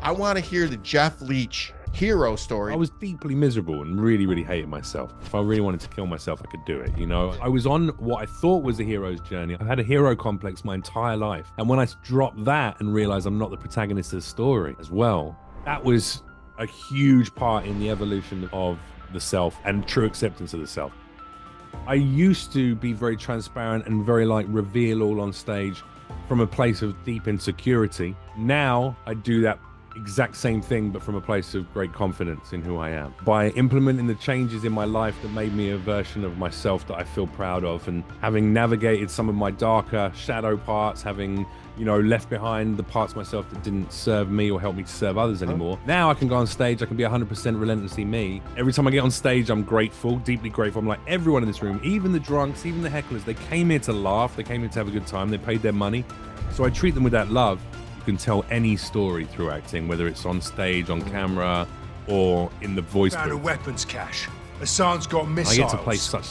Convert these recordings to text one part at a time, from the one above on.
I want to hear the Jeff Leach hero story. I was deeply miserable and really, really hated myself. If I really wanted to kill myself, I could do it, you know? I was on what I thought was a hero's journey. I've had a hero complex my entire life. And when I dropped that and realized I'm not the protagonist of the story as well, that was a huge part in the evolution of the self and true acceptance of the self. I used to be very transparent and very reveal all on stage from a place of deep insecurity. Now I do that exact same thing, but from a place of great confidence in who I am. By implementing the changes in my life that made me a version of myself that I feel proud of, and having navigated some of my darker shadow parts, having, you know, left behind the parts of myself that didn't serve me or help me to serve others anymore. Now I can go on stage, I can be 100% relentlessly me. Every time I get on stage, I'm grateful, deeply grateful. I'm like, everyone in this room, even the drunks, even the hecklers, they came here to laugh, they came here to have a good time, they paid their money. So I treat them with that love. You can tell any story through acting, whether it's on stage, on camera, or in the voice Found a booth. weapons cache. Hassan's got missiles. I get to play such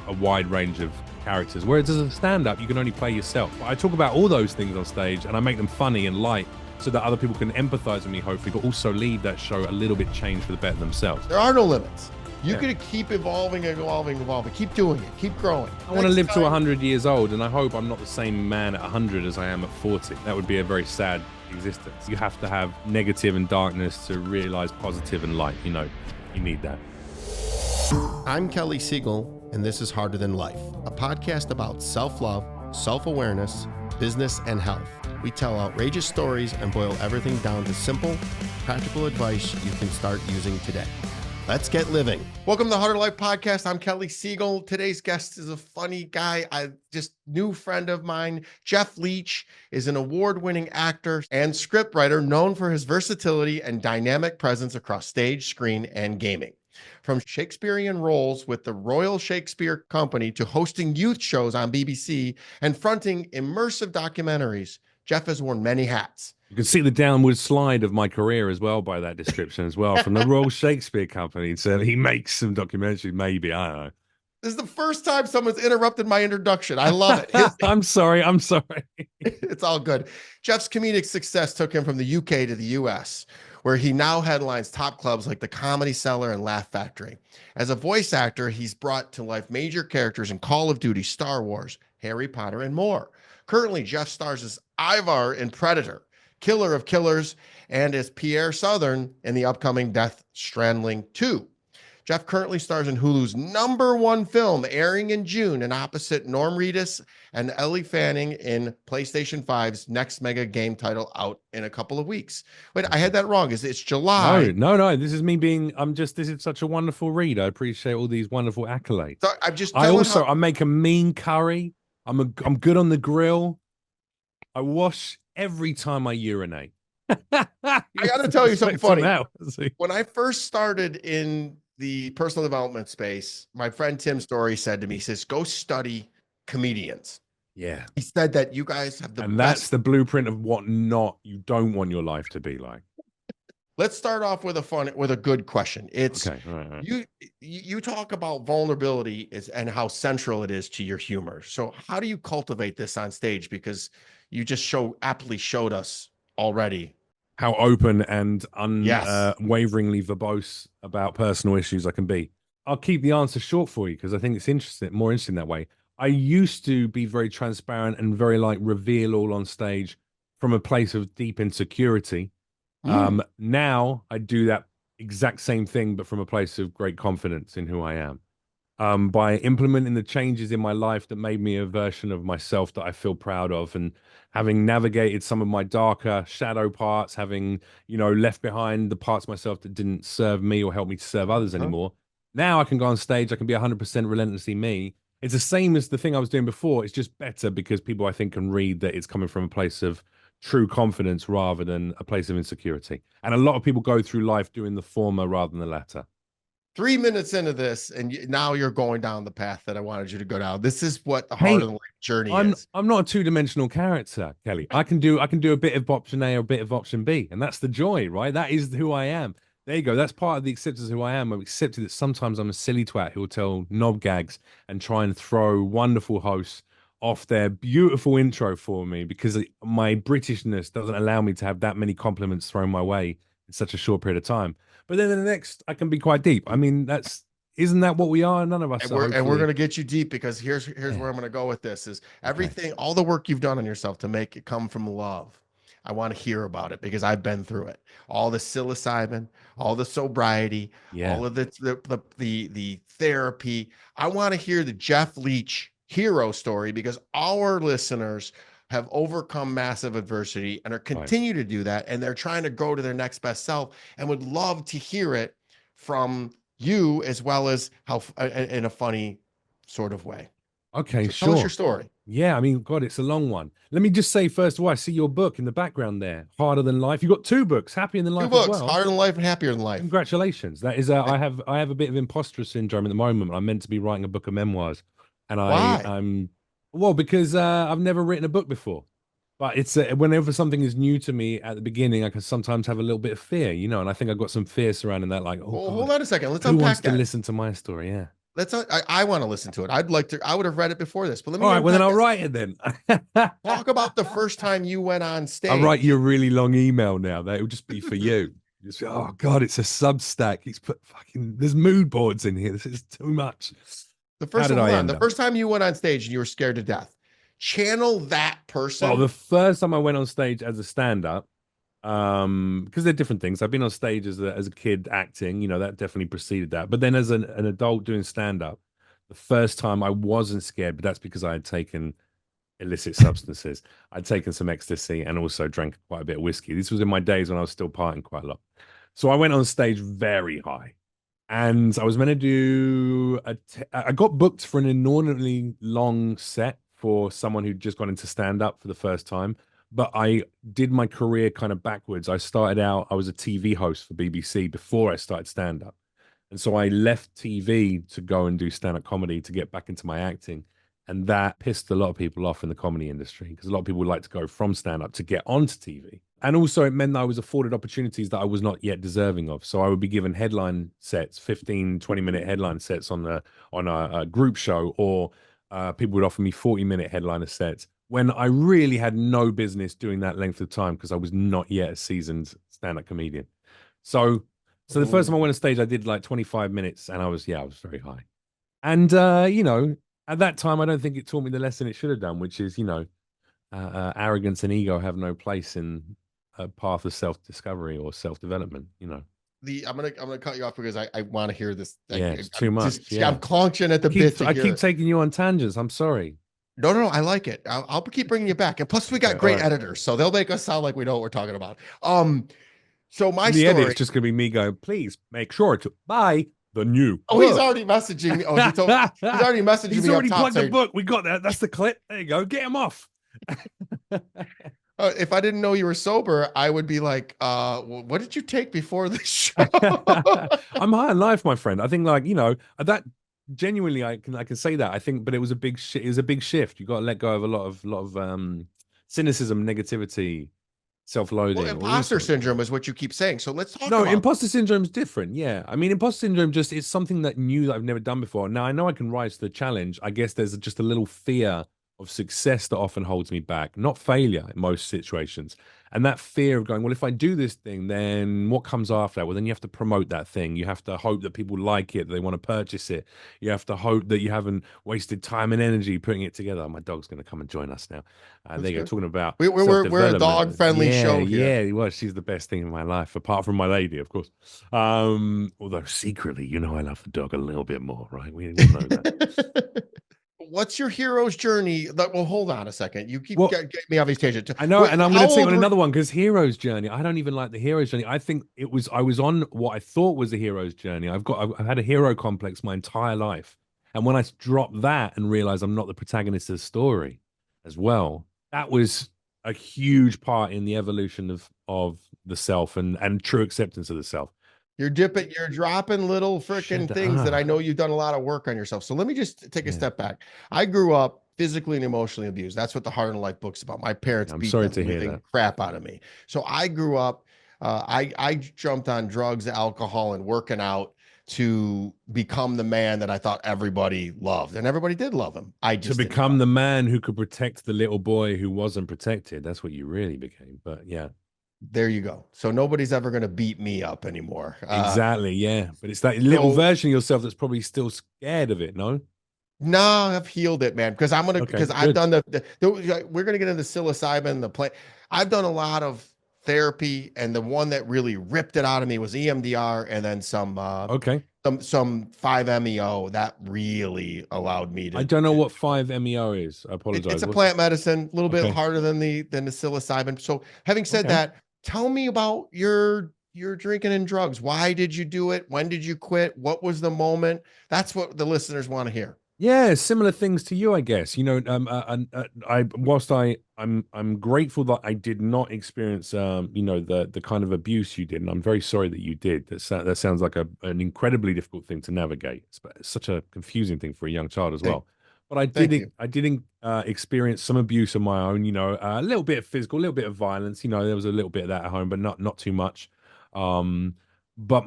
a wide range of characters, whereas as a stand-up, you can only play yourself. But I talk about all those things on stage, and I make them funny and light so that other people can empathize with me, hopefully, but also leave that show a little bit changed for the better themselves. There are no limits. You could keep evolving and evolving. Keep doing it. Keep growing. I want to live to 100 years old, and I hope I'm not the same man at 100 as I am at 40. That would be a very sad existence. You have to have negative and darkness to realize positive and light. You know, you need that. I'm Kelly Siegel, and this is Harder Than Life, a podcast about self-love, self-awareness, business, and health. We tell outrageous stories and boil everything down to simple, practical advice you can start using today. Let's get living. Welcome to the Harder Life Podcast. I'm Kelly Siegel. Today's guest is a funny guy. New friend of mine. Jeff Leach is an award-winning actor and scriptwriter known for his versatility and dynamic presence across stage, screen, and gaming. From Shakespearean roles with the Royal Shakespeare Company to hosting youth shows on BBC and fronting immersive documentaries, Jeff has worn many hats. You can see the downward slide of my career as well by that description as well, from the Royal Shakespeare Company. So he makes some documentaries, maybe, I don't know. This is the first time someone's interrupted my introduction. I love it. I'm sorry. It's all good. Jeff's comedic success took him from the UK to the US, where he now headlines top clubs like the Comedy Cellar and Laugh Factory. As a voice actor, he's brought to life major characters in Call of Duty, Star Wars, Harry Potter, and more. Currently, Jeff stars as Ivar in Predator, Killer of Killers, and as Pierre Southern in the upcoming Death Stranding 2. Jeff currently stars in Hulu's #1 film, airing in June, and opposite Norm Reedus and Ellie Fanning in PlayStation 5's next mega game title out in a couple of weeks. Wait, I had that wrong. It's July. No. This is me being, this is such a wonderful read. I appreciate all these wonderful accolades. So I make a mean curry. I'm good on the grill. I wash every time I urinate. I got to tell you something funny. See? When I first started in the personal development space, my friend Tim Story said to me, he says, go study comedians. Yeah. He said that you guys have and that's the blueprint of what you don't want your life to be like. Let's start off with a good question. It's okay. All right. You talk about vulnerability and how central it is to your humor. So how do you cultivate this on stage? Because you just aptly showed us already how open and unwaveringly verbose about personal issues I can be. I'll keep the answer short for you because I think it's more interesting that way. I used to be very transparent and very reveal all on stage from a place of deep insecurity. Now I do that exact same thing, but from a place of great confidence in who I am. By implementing the changes in my life that made me a version of myself that I feel proud of, and having navigated some of my darker shadow parts, having, you know, left behind the parts of myself that didn't serve me or help me to serve others anymore. Now I can go on stage, I can be 100% relentlessly me. It's the same as the thing I was doing before. It's just better because people, I think, can read that it's coming from a place of true confidence rather than a place of insecurity. And a lot of people go through life doing the former rather than the latter. 3 minutes into this, and now you're going down the path that I wanted you to go down. This is what the Harder Than Life journey is. I'm not a two-dimensional character, Kelly. I can do a bit of option A or a bit of option B, and that's the joy, right? That is who I am. There you go. That's part of the acceptance of who I am. I've accepted that sometimes I'm a silly twat who will tell knob gags and try and throw wonderful hosts off their beautiful intro for me because my Britishness doesn't allow me to have that many compliments thrown my way in such a short period of time. But then in the next, I can be quite deep. I mean, isn't that what we are? None of us And are. we're Hopefully, gonna get you deep because here's yeah. where I'm gonna go with this is Okay. everything, all the work you've done on yourself to make it come from love. I want to hear about it because I've been through it. All the psilocybin, all the sobriety, Yeah. all of the therapy. I want to hear the Jeff Leach hero story because our listeners have overcome massive adversity and are Right. continue to do that, and they're trying to go to their next best self and would love to hear it from you as well as how in a funny sort of way. Okay. So tell us your Sure. story. Yeah, I mean, God, it's a long one. Let me just say, first of all, I see your book in the background there, Harder Than Life. You've got two books, Happier Than Two Life as books, well. Harder Than Life and Happier Than Life. Congratulations. That is, I have a bit of imposter syndrome at the moment. I'm meant to be writing a book of memoirs, and Why? well, because I've never written a book before. But it's whenever something is new to me at the beginning, I can sometimes have a little bit of fear, and I think I've got some fear surrounding that, like, oh Well, hold God, on a second. Let's who wants unpack to that. listen to my story? Yeah. I want to listen to it. I'd like to. I would have read it before this, but let All me right, well then unpack I'll this. write it then. Talk about the first time you went on I'll write stage. you a really long email now. That will just be for you. Just, oh God, it's a Substack. He's put fucking. There's mood boards in here. This is too much. The How first did one, I hold on. end The up? first time you went on stage and you were scared to death. Channel that Well, the person. first time I went on stage as a stand-up, because they're different things. I've been on stage as a kid acting, that definitely preceded that. But then as an adult doing stand-up, the first time I wasn't scared, but that's because I had taken illicit substances. I'd taken some ecstasy and also drank quite a bit of whiskey. This was in my days when I was still partying quite a lot. So I went on stage very high. And I was meant to do I got booked for an inordinately long set for someone who'd just gone into stand up for the first time. But I did my career kind of backwards. I started out, I was a TV host for BBC before I started stand up. And so I left TV to go and do stand up comedy to get back into my acting. And that pissed a lot of people off in the comedy industry because a lot of people would like to go from stand up to get onto TV. And also, it meant that I was afforded opportunities that I was not yet deserving of. So I would be given headline sets, 15, 20-minute headline sets on a group show, or people would offer me 40-minute headliner sets when I really had no business doing that length of time because I was not yet a seasoned stand up comedian. So the first time I went on stage, I did like 25 minutes and I was very high. And, at that time, I don't think it taught me the lesson it should have done, which is, arrogance and ego have no place in a path of self-discovery or self-development. I'm gonna cut you off because I want to hear this. Yeah, it's too much. I'm clenching at the bit to I hear keep it. taking you on tangents. I'm sorry. No, I like it. I'll keep bringing you back, and plus we got Okay, great all right. editors, so they'll make us sound like we know what we're talking about. So my And the story. edit's just gonna be me going, please make sure to buy the new. Oh, he's already messaging me. Oh, he's already messaging He's me. already Up top plugged the saying, book. We got that. That's the clip. There you go. Get him off. if I didn't know you were sober, I would be like, what did you take before the show? I'm high on life, my friend. I think, that genuinely, I can say that. I think, but it was a big shift. You got to let go of a lot of cynicism, negativity, self-loathing. Well, imposter syndrome is what you keep saying. So let's talk about Imposter syndrome is different. Yeah, I mean, imposter syndrome just is something that I've never done before. Now I know I can rise to the challenge. I guess there's just a little fear of success that often holds me back, not failure in most situations. And that fear of going, well, if I do this thing, then what comes after that? Well, then you have to promote that thing. You have to hope that people like it, they want to purchase it. You have to hope that you haven't wasted time and energy putting it together. My dog's going to come and join us now. There you go, talking about we're a dog friendly show here. Yeah, well, she's the best thing in my life, apart from my lady, of course. Although secretly, I love the dog a little bit more, right? We all know that. What's your hero's journey? Well, hold on a second. You keep getting me off these tangents. I know, and I'm going to take on another one because hero's journey. I don't even like the hero's journey. I think I was on what I thought was a hero's journey. I've had a hero complex my entire life, and when I dropped that and realized I'm not the protagonist of the story, as well, that was a huge part in the evolution of the self and true acceptance of the self. You're dropping little freaking things that I know you've done a lot of work on yourself. So let me just take a step back. I grew up physically and emotionally abused. That's what the Heart and Life book's about. My parents beat the living crap out of me. So I grew up I jumped on drugs, alcohol, and working out to become the man that I thought everybody loved, and everybody did love him. I To just didn't become know. the man who could protect the little boy who wasn't protected. That's what you really became. But yeah, There you go. So nobody's ever going to beat me up anymore. exactly. Yeah. But it's that little So version of yourself that's probably still scared of it, no? no, I've healed it, man. Okay, Because I've good. done we're gonna get into psilocybin, the plant. I've done a lot of therapy, and the one that really ripped it out of me was EMDR, and then Okay. some 5-MeO that really allowed me I to. don't know what 5-MeO is. I apologize. It's a What's plant medicine, a little bit okay? harder than the psilocybin. So, having said Okay. that, tell me about your drinking and drugs. Why did you do it? When did you quit? What was the moment? That's what the listeners want to hear. Yeah, similar things to you, I guess. I whilst I'm grateful that I did not experience the kind of abuse you did, and I'm very sorry that you did. That sounds like an incredibly difficult thing to navigate. It's such a confusing thing for a young child as Thank, well. But I thank did you. I did experience some abuse of my own. A little bit of physical, a little bit of violence. There was a little bit of that at home, but not too much. Um, but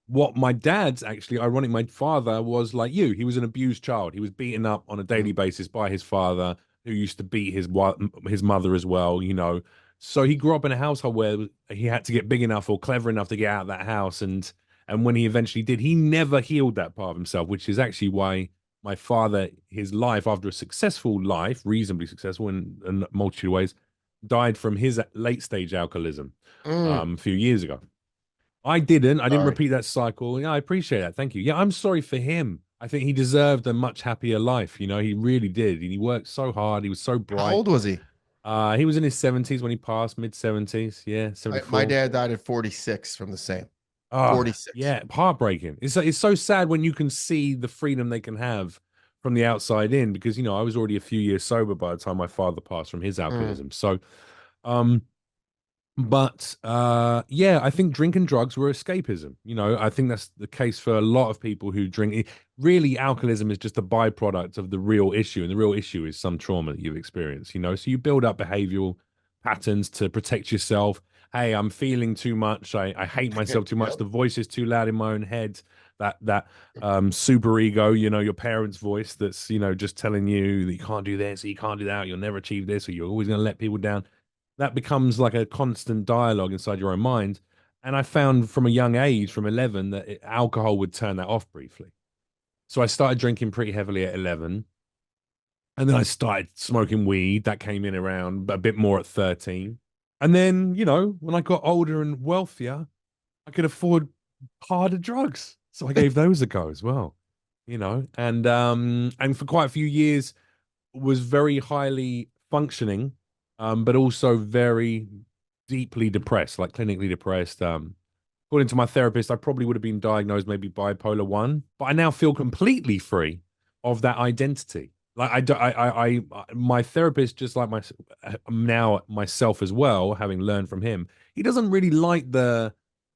what my dad's actually ironic, my father was like you. He was an abused child. He was beaten up on a daily Mhm. basis by his father, who used to beat his mother as well. So he grew up in a household where he had to get big enough or clever enough to get out of that house. And when he eventually did, he never healed that part of himself, which is actually why my father, his life after a successful life, reasonably successful in a multitude of ways, died from his late stage alcoholism Mm, a few years ago. I didn't. I didn't sorry. repeat that cycle. Yeah, I appreciate that. Thank you. Yeah, I'm sorry for him. I think he deserved a much happier life. He really did. And he worked so hard. He was so How bright. old was he? He was in his 70s when he passed, mid 70s. Yeah, My 74. dad died at 46 from the same. Oh, 46. yeah, heartbreaking. It's so sad when you can see the freedom they can have from the outside in because I was already a few years sober by the time my father passed from his Mm, alcoholism. So, um, but yeah, I think drink and drugs were escapism. I think that's the case for a lot of people who drink. Really, alcoholism is just a byproduct of the real issue, and the real issue is some trauma that you've experienced. So you build up behavioral patterns to protect yourself. Hey, I'm feeling too much. I hate myself too much. yep. The voice is too loud in my own head. That super ego, your parents' voice that's just telling you that you can't do this, or you can't do that, or you'll never achieve this, or you're always going to let people down. That becomes like a constant dialogue inside your own mind. And I found from a young age, from 11, that alcohol would turn that off briefly. So I started drinking pretty heavily at 11. And then I started smoking weed. That came in around a bit more at 13. And then, when I got older and wealthier, I could afford harder drugs. So I gave those a go as well, and for quite a few years was very highly functioning, but also very deeply depressed, like clinically depressed. According to my therapist, I probably would have been diagnosed maybe bipolar one, but I now feel completely free of that identity. Like I, do, my therapist, just like now myself as well, having learned from him, he doesn't really like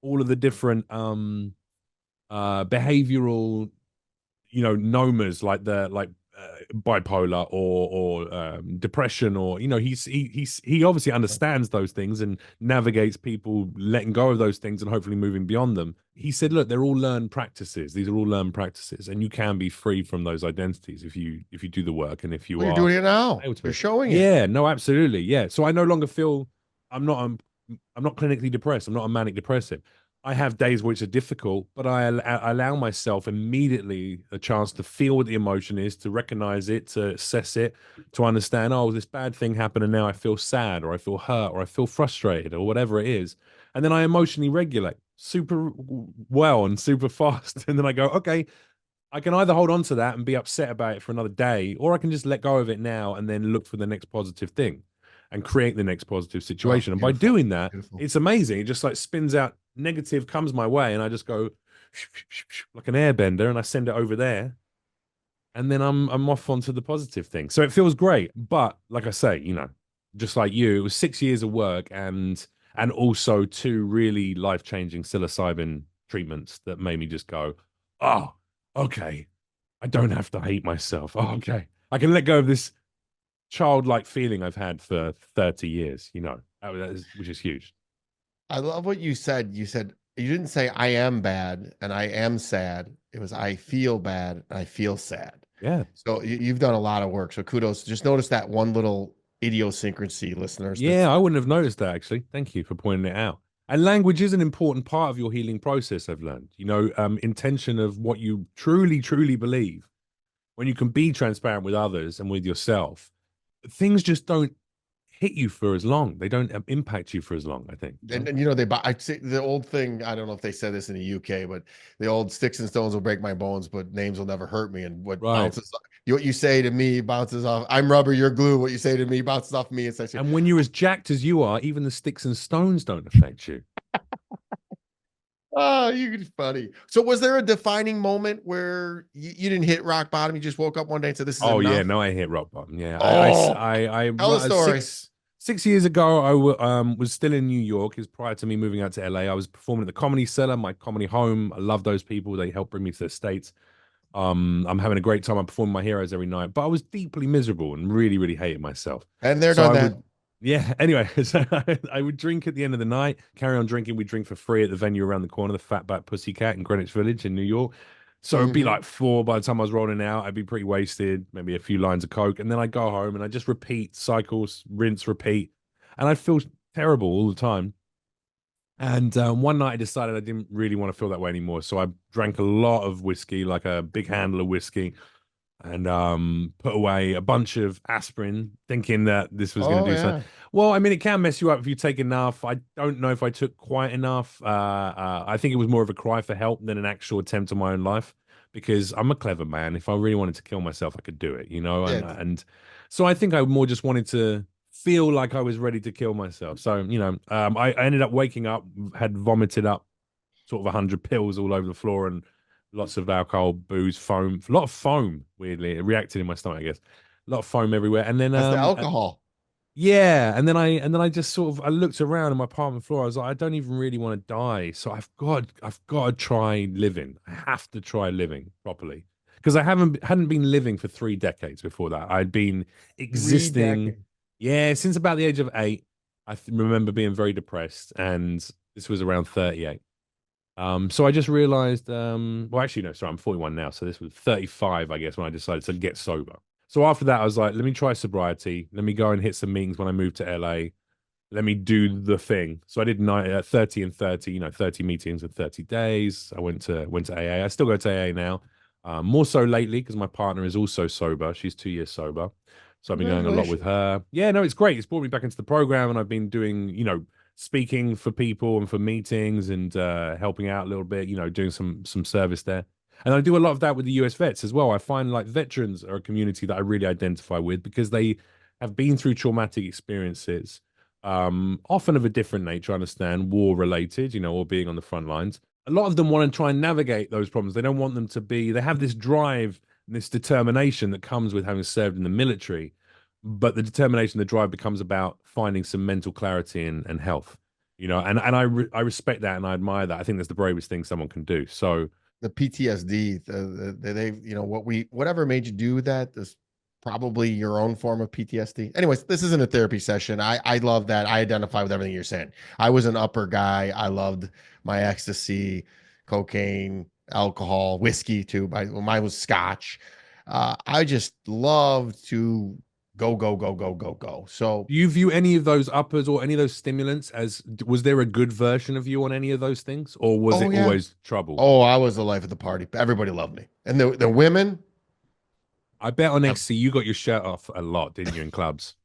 all of the different behavioral nomas like bipolar or depression, or he obviously understands those things and navigates people letting go of those things and hopefully moving beyond them. He said, look, they're all learned practices. These are all learned practices, and you can be free from those identities if you do the work and if you Well, you're are doing it now. able to You're be. showing it. Yeah, no, absolutely. Yeah. So I no longer feel I'm not clinically depressed. I'm not a manic depressive. I have days which are difficult, but I allow myself immediately a chance to feel what the emotion is, to recognize it, to assess it, to understand, oh, this bad thing happened and now I feel sad or I feel hurt or I feel frustrated or whatever it is. And then I emotionally regulate super well and super fast. And then I go, okay, I can either hold on to that and be upset about it for another day, or I can just let go of it now and then look for the next positive thing and create the next positive Oh, situation. And by beautiful. doing that, Beautiful. it's amazing. It just like spins out, negative comes my way, and I just go like an airbender and I send it over there. And then I'm off onto the positive thing. So it feels great. But like I say, just like you, it was 6 years of work and also two really life-changing psilocybin treatments that made me just go, oh, okay, I don't have to hate myself. Oh, okay. I can let go of this childlike feeling I've had for 30 years, which is huge. I love what you said. You said you didn't say I am bad and I am sad. It was I feel bad and I feel sad. Yeah. So you've done a lot of work. So kudos. Just notice that one little idiosyncrasy, listeners. Yeah, I wouldn't have noticed that actually. Thank you for pointing it out. And language is an important part of your healing process, I've learned. Intention of what you truly, truly believe. When you can be transparent with others and with yourself, things just don't hit you for as long. They don't impact you for as long, I think. And they buy. I say the old thing. I don't know if they said this in the UK, but the old sticks and stones will break my bones, but names will never hurt me. And Right. what you say to me bounces off. I'm rubber, you're glue. What you say to me bounces off me. It's actually, And when you're as jacked as you are, even the sticks and stones don't affect you. oh, you're funny. So, was there a defining moment where you didn't hit rock bottom? You just woke up one day and said, "This is Oh yeah, enough." no, I hit rock bottom. Yeah, Oh, tell the story. 6 years ago, was still in New York. Is prior to me moving out to LA. I was performing at the Comedy Cellar, my comedy home. I love those people. They helped bring me to the States. I'm having a great time. I'm performing my heroes every night, but I was deeply miserable and really, really hated myself. And they're So done I that. would, yeah. Anyway, so I would drink at the end of the night, carry on drinking. We'd drink for free at the venue around the corner, the Fatback Pussycat in Greenwich Village in New York. So it'd be Mhm. like 4 by the time I was rolling out. I'd be pretty wasted, maybe a few lines of coke, and then I'd go home and I just repeat cycles, rinse, repeat, and I'd feel terrible all the time. And one night I decided I didn't really want to feel that way anymore. So I drank a lot of whiskey, like a big handle of whiskey, and put away a bunch of aspirin, thinking that this was going Oh to do yeah. something. Well, I mean, it can mess you up if you take enough. I don't know if I took quite enough. I think it was more of a cry for help than an actual attempt on my own life because I'm a clever man. If I really wanted to kill myself, I could do it, Yeah. and so I think I more just wanted to feel like I was ready to kill myself. So, I ended up waking up, had vomited up sort of 100 pills all over the floor and lots of alcohol, booze, foam, a lot of foam. Weirdly, it reacted in my stomach, I guess. A lot of foam everywhere, and then That's the alcohol. yeah, and then I just sort of I looked around on my apartment floor. I was like, I don't even really want to die, so I've got to try living. I have to try living properly because I hadn't been living for 3 decades before that. I'd been Three existing, decades. yeah, since about the age of 8. Remember being very depressed, and this was around 38. So I just realized, well, actually, no, sorry, I'm 41 now. So this was 35, I guess, when I decided to get sober. So after that, I was like, let me try sobriety. Let me go and hit some meetings when I moved to LA. Let me do the thing. So I did 30 and 30, 30 meetings in 30 days. I went to AA. I still go to AA now. More so lately because my partner is also sober. She's 2 years sober. So I've been going a lot with Congratulations. her. Yeah, no, it's great. It's brought me back into the program, and I've been doing, speaking for people and for meetings and helping out a little bit, doing some service there. And I do a lot of that with the US vets as well. I find like veterans are a community that I really identify with because they have been through traumatic experiences, often of a different nature, I understand, war related, or being on the front lines. A lot of them want to try and navigate those problems. They don't want them to be, they have this drive and this determination that comes with having served in the military. But the determination, the drive becomes about finding some mental clarity and health, and I respect that and I admire that. I think that's the bravest thing someone can do. So, The PTSD, they, whatever made you do that is probably your own form of PTSD. Anyways, this isn't a therapy session. I love that. I identify with everything you're saying. I was an upper guy. I loved my ecstasy, cocaine, alcohol, whiskey too. Mine was scotch. I just loved to go, go, go, go, go, go. So, do you view any of those uppers or any of those stimulants as, was there a good version of you on any of those things, or was oh it yeah. always trouble? Oh, I was the life of the party. Everybody loved me. And the women, I bet on ecstasy you got your shirt off a lot, didn't you, in clubs,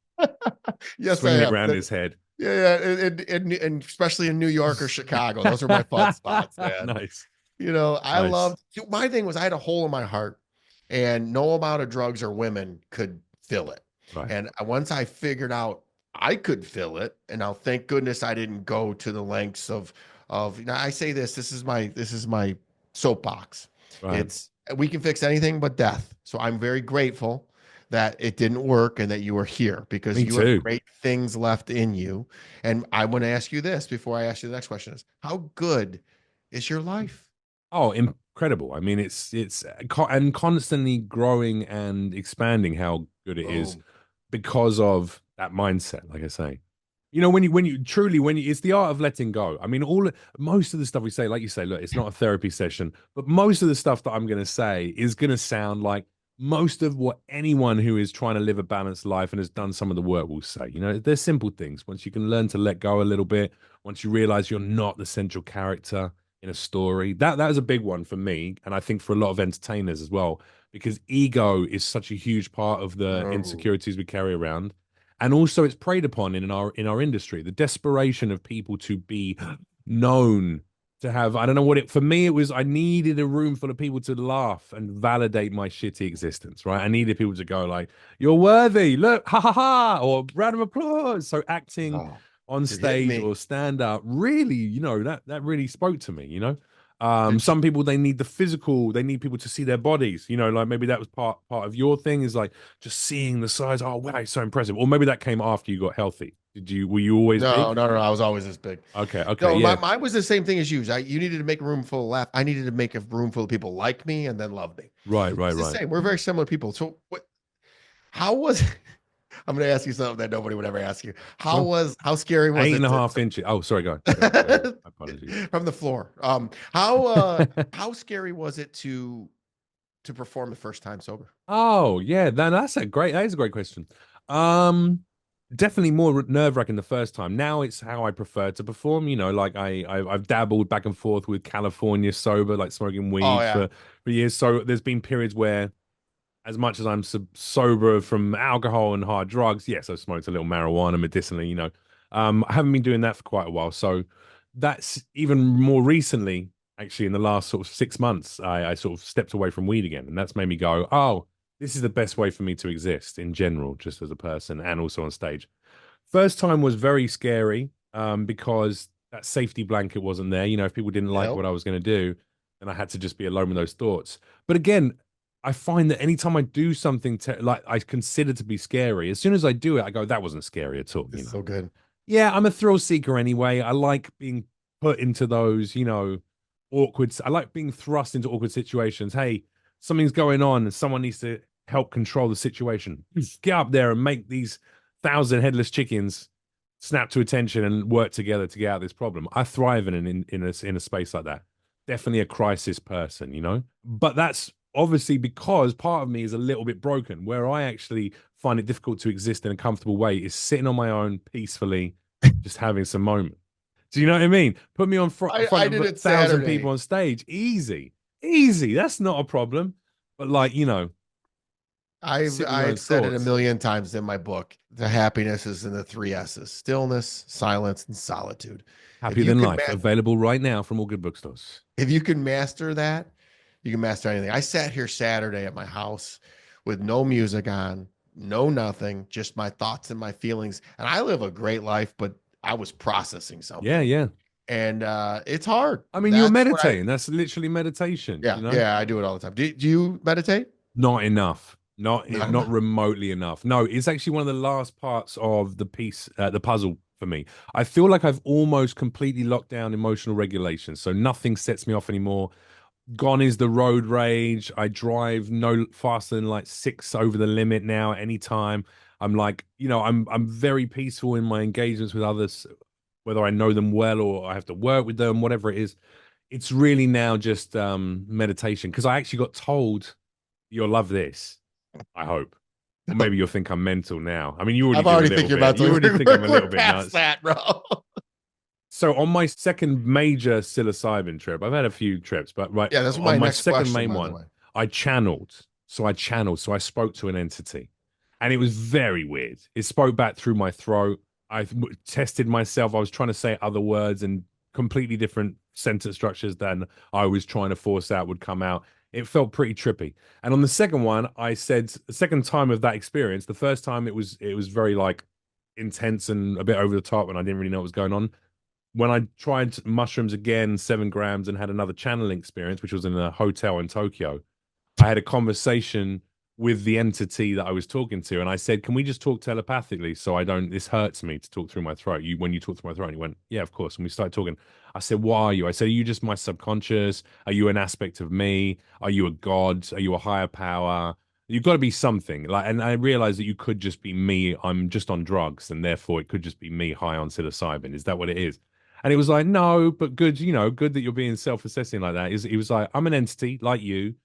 yes, I swinging it have. around his head? Yeah, yeah, and especially in New York or Chicago, those are my fun spots, man. Nice, I nice, loved. My thing was I had a hole in my heart, and no amount of drugs or women could fill it. right. And once I figured out I could fill it, and now thank goodness I didn't go to the lengths of. I say this. This is my soapbox. Right. It's we can fix anything but death. So I'm very grateful that it didn't work and that you were here because Me you have too. great things left in you. And I want to ask you this before I ask you the next question is how good is your life? Oh, incredible. I mean, and constantly growing and expanding how good it is Boom. because of that mindset, like I say. You know, it's the art of letting go. I mean, most of the stuff we say, like you say, look, it's not a therapy session, but most of the stuff that I'm going to say is going to sound like most of what anyone who is trying to live a balanced life and has done some of the work will say. You know, they're simple things. Once you can learn to let go a little bit, once you realize you're not the central character in a story, that is a big one for me, and I think for a lot of entertainers as well, because ego is such a huge part of the Oh, insecurities we carry around, and also it's preyed upon in our industry, the desperation of people to be known, to have, I don't know what it, for me it was, I needed a room full of people to laugh and validate my shitty existence, right? I needed people to go like, you're worthy, look, ha ha ha, or round of applause. So acting oh, on you're hitting stage me. or stand up really, that really spoke to me, Did some people, they need the physical, they need people to see their bodies, like maybe that was part of your thing, is like just seeing the size. Oh wow, it's so impressive. Or maybe that came after you got healthy. Were you always No, big? no, no, no. I was always this big. Okay, No, yeah. mine was the same thing as you. You needed to make a room full of laugh. I needed to make a room full of people like me and then love me. Right, right, It's the right. same. We're very similar people. So what? How was? I'm going to ask you something that nobody would ever ask you. Go on. How scary was Eight and it a half inches. Oh, sorry, go ahead. My apologies. from the floor? How scary was it to perform the first time sober? Oh, yeah, that is a great question. Um, Definitely more nerve-wracking the first time. Now it's how I prefer to perform. Like I've dabbled back and forth with California sober, like smoking Oh weed yeah. for years. So there's been periods where, as much as I'm sober from alcohol and hard drugs, yes, I've smoked a little marijuana medicinally. I haven't been doing that for quite a while. So that's even more recently, actually, in the last sort of 6 months, I sort of stepped away from weed again, and that's made me go, oh, this is the best way for me to exist in general, just as a person and also on stage. First time was very scary, because that safety blanket wasn't there. If people didn't like Yep. what I was going to do, then I had to just be alone with those thoughts. But again, I find that anytime I do something like I consider to be scary, as soon as I do it, I go, that wasn't scary at all. It's so good. Yeah, I'm a thrill seeker anyway. I like being put into those, awkward. I like being thrust into awkward situations. Hey, something's going on and someone needs to help control the situation. Get up there and make these thousand headless chickens snap to attention and work together to get out of this problem. I thrive in a space like that. Definitely a crisis person. But that's obviously because part of me is a little bit broken. Where I actually find it difficult to exist in a comfortable way is sitting on my own peacefully, just having some moment. Do you know what I mean? Put me on front I of did a it thousand people Saturday. on stage, easy, easy. That's not a problem. But like, I've sit with your own I've said it a thoughts. million times in my book. The happiness is in the three S's: stillness, silence, and solitude. If Happier you than can life. Available right now from all good bookstores. if you can master that, you can master anything. I sat here Saturday at my house with no music on, no nothing, just my thoughts and my feelings. And I live a great life, but I was processing Yeah, something. yeah. And it's hard. I mean, you're That's what I meditating. That's literally meditation. yeah, yeah, I do it all the time. Do you meditate? Not enough. Not Not not enough. remotely enough. No, it's actually one of the last parts of the piece, the puzzle for me. I feel like I've almost completely locked down emotional regulation, so nothing sets me off anymore. Gone is the road rage. I drive no faster than like six over the limit now. Anytime I'm like, I'm very peaceful in my engagements with others, whether I know them well or I have to work with them, whatever it is. It's really now just meditation, because I actually got told you'll love this. I hope. Or maybe you'll think I'm mental now. I mean, you already I'm do a already little thinking bit. about You something. already think I'm a We're little bit past nuts. that, bro. So on my second major psilocybin trip, I've had a few trips, but right Yeah, that's on my my next second question, main by the one, way. I channeled. So I spoke to an entity, and it was very weird. It spoke back through my throat. Tested myself. I was trying to say other words, and completely different sentence structures than I was trying to force out would come out. It felt pretty trippy. And on the second one, I said the second time of that experience, the first time it was very like intense and a bit over the top, and I didn't really know what was going on. When I tried mushrooms again, 7 grams, and had another channeling experience, which was in a hotel in Tokyo, I had a conversation with the entity that I was talking to, and I said, "Can we just talk telepathically? So I don't. This hurts me to talk through my throat. When you talk through my throat." And he went, "Yeah, of course." And we started talking. I said, "What are you?" I said, "Are you just my subconscious? Are you an aspect of me? Are you a god? Are you a higher power? You've got to be something like, and I realized that you could just be me. I'm just on drugs, and therefore it could just be me high on psilocybin. Is that what it is? And it was like, no, but good, good that you're being self-assessing like that. He was like, I'm an entity like you,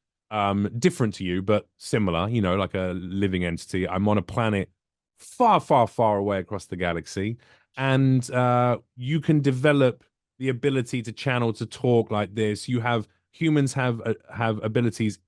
different to you, but similar, like a living entity. I'm on a planet far, far, far away across the galaxy, and you can develop the ability to channel, to talk like this. Humans have abilities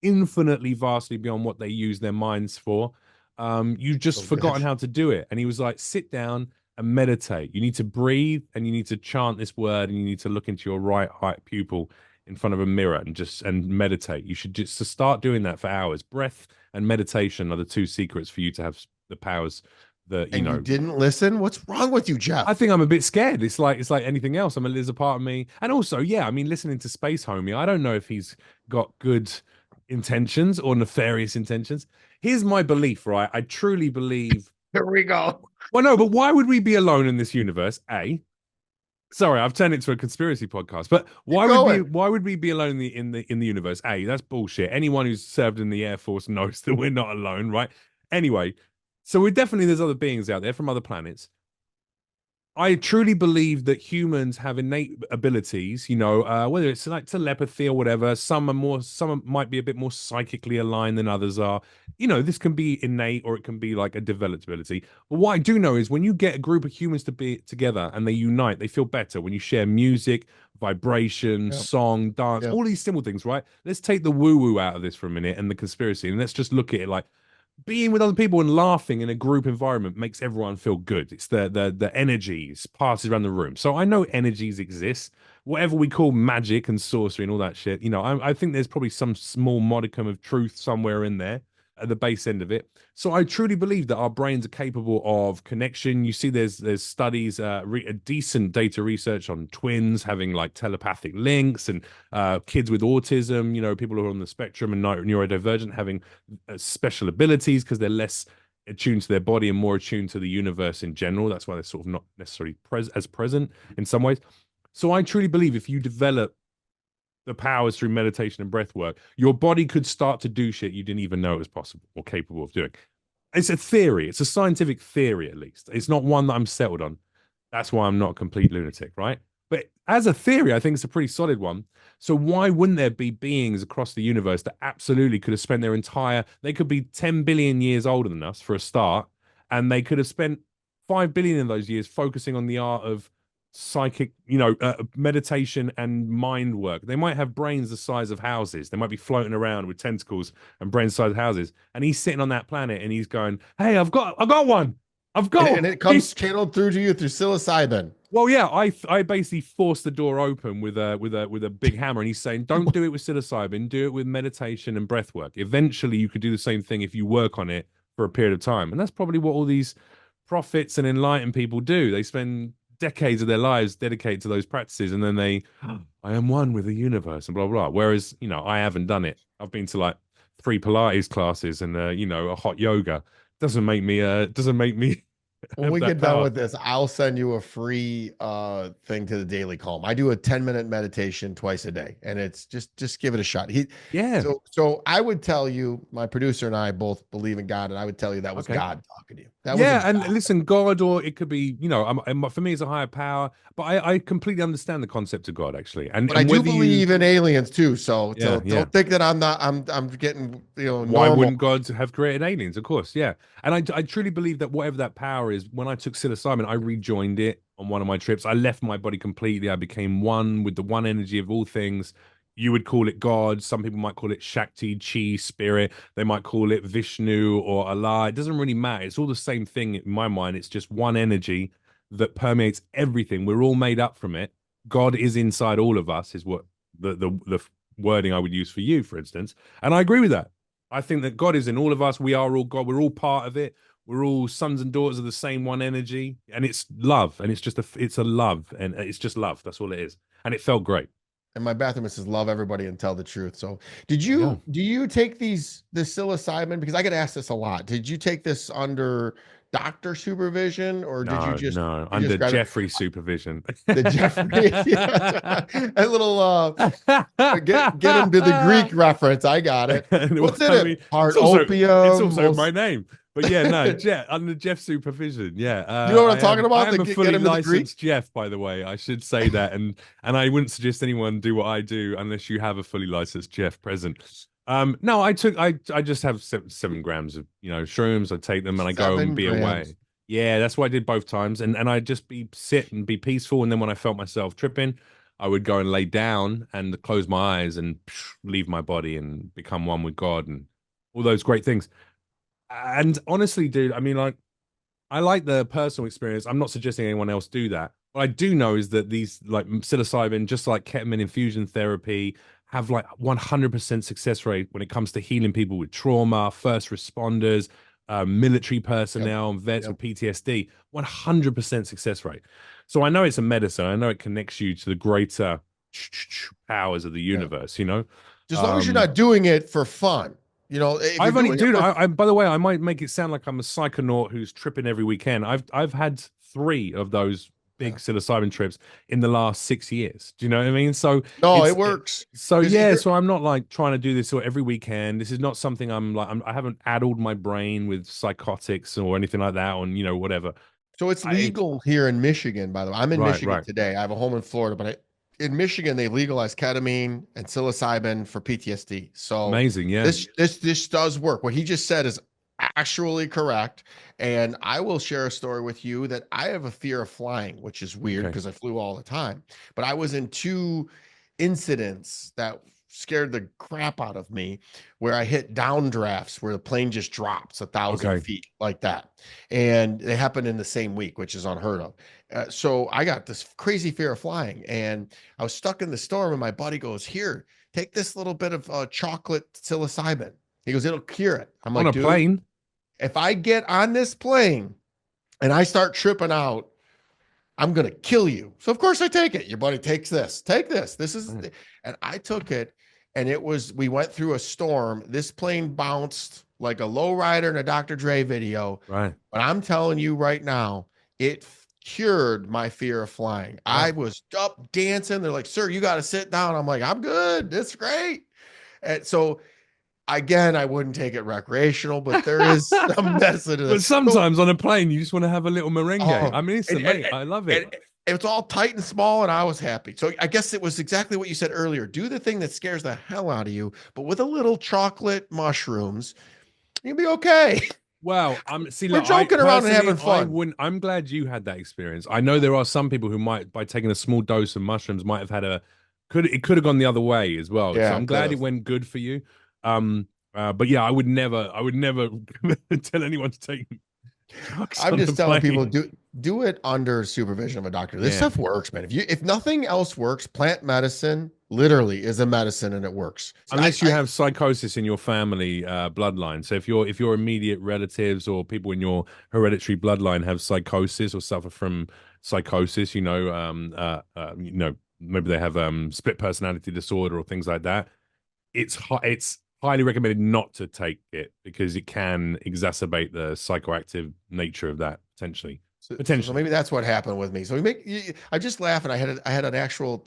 infinitely vastly beyond what they use their minds for. You've just So forgotten good. how to do it. And he was like, sit down and meditate. You need to breathe and you need to chant this word and you need to look into your right eye pupil in front of a mirror and meditate. You should just to start doing that for hours. Breath and meditation are the two secrets for you to have the powers that, And you didn't listen? What's wrong with you, I Jeff? think I'm a bit scared. It's like anything else. There's a part of me, and also, yeah, I mean, listening to Space Homie, I don't know if he's got good intentions or nefarious intentions. Here's my belief, right? I truly believe. Here we go. Well, no, but why would we be alone in this universe? Sorry, I've turned it to a conspiracy podcast. But Keep going. why would we be alone in the universe? That's bullshit. Anyone who's served in the Air Force knows that we're not alone, right? Anyway, so we're definitely there's other beings out there from other planets. I truly believe that humans have innate abilities, whether it's like telepathy or whatever. Some might be a bit more psychically aligned than others are. This can be innate or it can be like a developed ability. But what I do know is when you get a group of humans to be together and they unite, they feel better when you share music, vibration, Yep. song, dance, Yep. all these simple things, right? Let's take the woo woo out of this for a minute and the conspiracy, and let's just look at it like being with other people and laughing in a group environment makes everyone feel good. It's the energies passes around the room. So I know energies exist. Whatever we call magic and sorcery and all that shit, I think there's probably some small modicum of truth somewhere in there at the base end of it. So I truly believe that our brains are capable of connection. You see, there's studies, a decent data research on twins having like telepathic links, and kids with autism, people who are on the spectrum and neurodivergent having special abilities because they're less attuned to their body and more attuned to the universe in general. That's why they're sort of not necessarily as present in some ways. So I truly believe if you develop the powers through meditation and breath work, your body could start to do shit you didn't even know it was possible or capable of doing. It's a theory. It's a scientific theory, at least. It's not one that I'm settled on. That's why I'm not a complete lunatic, right? But as a theory, I think it's a pretty solid one. So why wouldn't there be beings across the universe that absolutely could have spent they could be 10 billion years older than us for a start, and they could have spent 5 billion of those years focusing on the art of psychic, meditation and mind work. They might have brains the size of houses. They might be floating around with tentacles and brain sized houses. And he's sitting on that planet and he's going, "Hey, I've got one. I've got And one." it comes channeled through to you through psilocybin. Well, yeah, I basically forced the door open with a big hammer, and he's saying, "Don't do it with psilocybin. Do it with meditation and breath work. Eventually, you could do the same thing if you work on it for a period of time." And that's probably what all these prophets and enlightened people do. They spend decades of their lives dedicated to those practices, and then I am one with the universe and blah blah. Whereas, I haven't done it. I've been to like 3 Pilates classes and a hot yoga. Doesn't make me When have we that get done power. with this, I'll send you a free thing to the Daily Calm. I do a 10-minute meditation twice a day, and it's just give it a shot. Yeah. So I would tell you, my producer and I both believe in God, and I would tell you that was Okay. God talking to you. That was a Yeah, and God. listen, God, or it could be, for me, it's a higher power. But I completely understand the concept of God, actually, and But I and do whether you, believe in aliens too. So, yeah, yeah. don't think that I'm not. I'm getting Why normal. wouldn't God have created aliens? Of course, yeah. And I truly believe that whatever that power is, when I took psilocybin, I rejoined it on one of my trips. I left my body completely. I became one with the one energy of all things. You would call it God. Some people might call it Shakti, Chi, Spirit. They might call it Vishnu or Allah. It doesn't really matter. It's all the same thing in my mind. It's just one energy that permeates everything. We're all made up from it. God is inside all of us, is what the wording I would use for you, for instance. And I agree with that. I think that God is in all of us. We are all God. We're all part of it. We're all sons and daughters of the same one energy, and it's love, and it's a love, and it's just love. That's all it is, and it felt great. And my bathroom it says love everybody and tell the truth. So There you go. do you take this psilocybin? Because I get asked this a lot. Did you take this under doctor supervision, or did No, no, you just under grab it? Jeffrey supervision. The Jeffrey, a little get him to the Greek reference. I got it. Well, What's in I it? mean, Part it's opium. also my name. But yeah, no, Jeff under Jeff supervision. Yeah, You know what I'm talking I about? am a Get fully him to the Greek. licensed Jeff, by the way. I should say that, and I wouldn't suggest anyone do what I do unless you have a fully licensed Jeff present. No, I just have 7 grams of shrooms. I take them and I go and 7 be away. grams. Yeah, that's what I did both times, and I just sit and be peaceful. And then when I felt myself tripping, I would go and lay down and close my eyes and leave my body and become one with God and all those great things. And honestly, dude, I mean, like, I like the personal experience. I'm not suggesting anyone else do that. What I do know is that these, like psilocybin, just like ketamine infusion therapy, have like 100% success rate when it comes to healing people with trauma, first responders, military personnel, and vets with PTSD. 100% success rate. So I know it's a medicine. I know it connects you to the greater powers of the universe. Just as long as you're not doing it for fun. I've only, dude. By the way, I might make it sound like I'm a psychonaut who's tripping every weekend. I've had 3 of those big psilocybin trips in the last 6 years. Do you know what I mean? So no, it works. So yeah, so I'm not like trying to do this every weekend. This is not something I haven't addled my brain with psychotics or anything like that, or whatever. So it's legal here in Michigan, by the way. I'm in Michigan today. I have a home in Florida, but in Michigan, they legalized ketamine and psilocybin for PTSD. So amazing, yeah. This does work. What he just said is actually correct. And I will share a story with you that I have a fear of flying, which is weird because I flew all the time. But I was in 2 incidents that scared the crap out of me, where I hit downdrafts where the plane just drops 1,000 feet like that. And they happened in the same week, which is unheard of. So I got this crazy fear of flying, and I was stuck in the storm, and my buddy goes, "Here, take this little bit of chocolate psilocybin." He goes, "It'll cure it." I'm like, on a plane? If I get on this plane and I start tripping out, I'm going to kill you. So of course I take it. Your buddy takes this. Take this. This is, and I took it, and we went through a storm. This plane bounced like a lowrider in a Dr. Dre video. Right. But I'm telling you right now, it cured my fear of flying. I was up dancing. They're like, "Sir, you got to sit down." I'm like, "I'm good. It's great." And so again, I wouldn't take it recreational, but there is some medicine in it. But sometimes on a plane, you just want to have a little merengue. I mean, I love it. It's all tight and small, and I was happy. So I guess it was exactly what you said earlier. Do the thing that scares the hell out of you, but with a little chocolate mushrooms, you'll be okay. Well, we're joking around and having fun. I'm glad you had that experience. I know there are some people who might, by taking a small dose of mushrooms, might have had it could have gone the other way as well. Yeah, so I'm glad it went good for you. But yeah, I would never tell anyone to take drugs. I'm just telling people, do it under supervision of a doctor. This stuff works, man. If nothing else works, plant medicine literally is a medicine, and it works. Unless you have psychosis in your family bloodline. So if your immediate relatives or people in your hereditary bloodline have psychosis or suffer from psychosis, maybe they have split personality disorder or things like that, it's highly recommended not to take it, because it can exacerbate the psychoactive nature of that potentially. So maybe that's what happened with me. So I just laugh, and I had an actual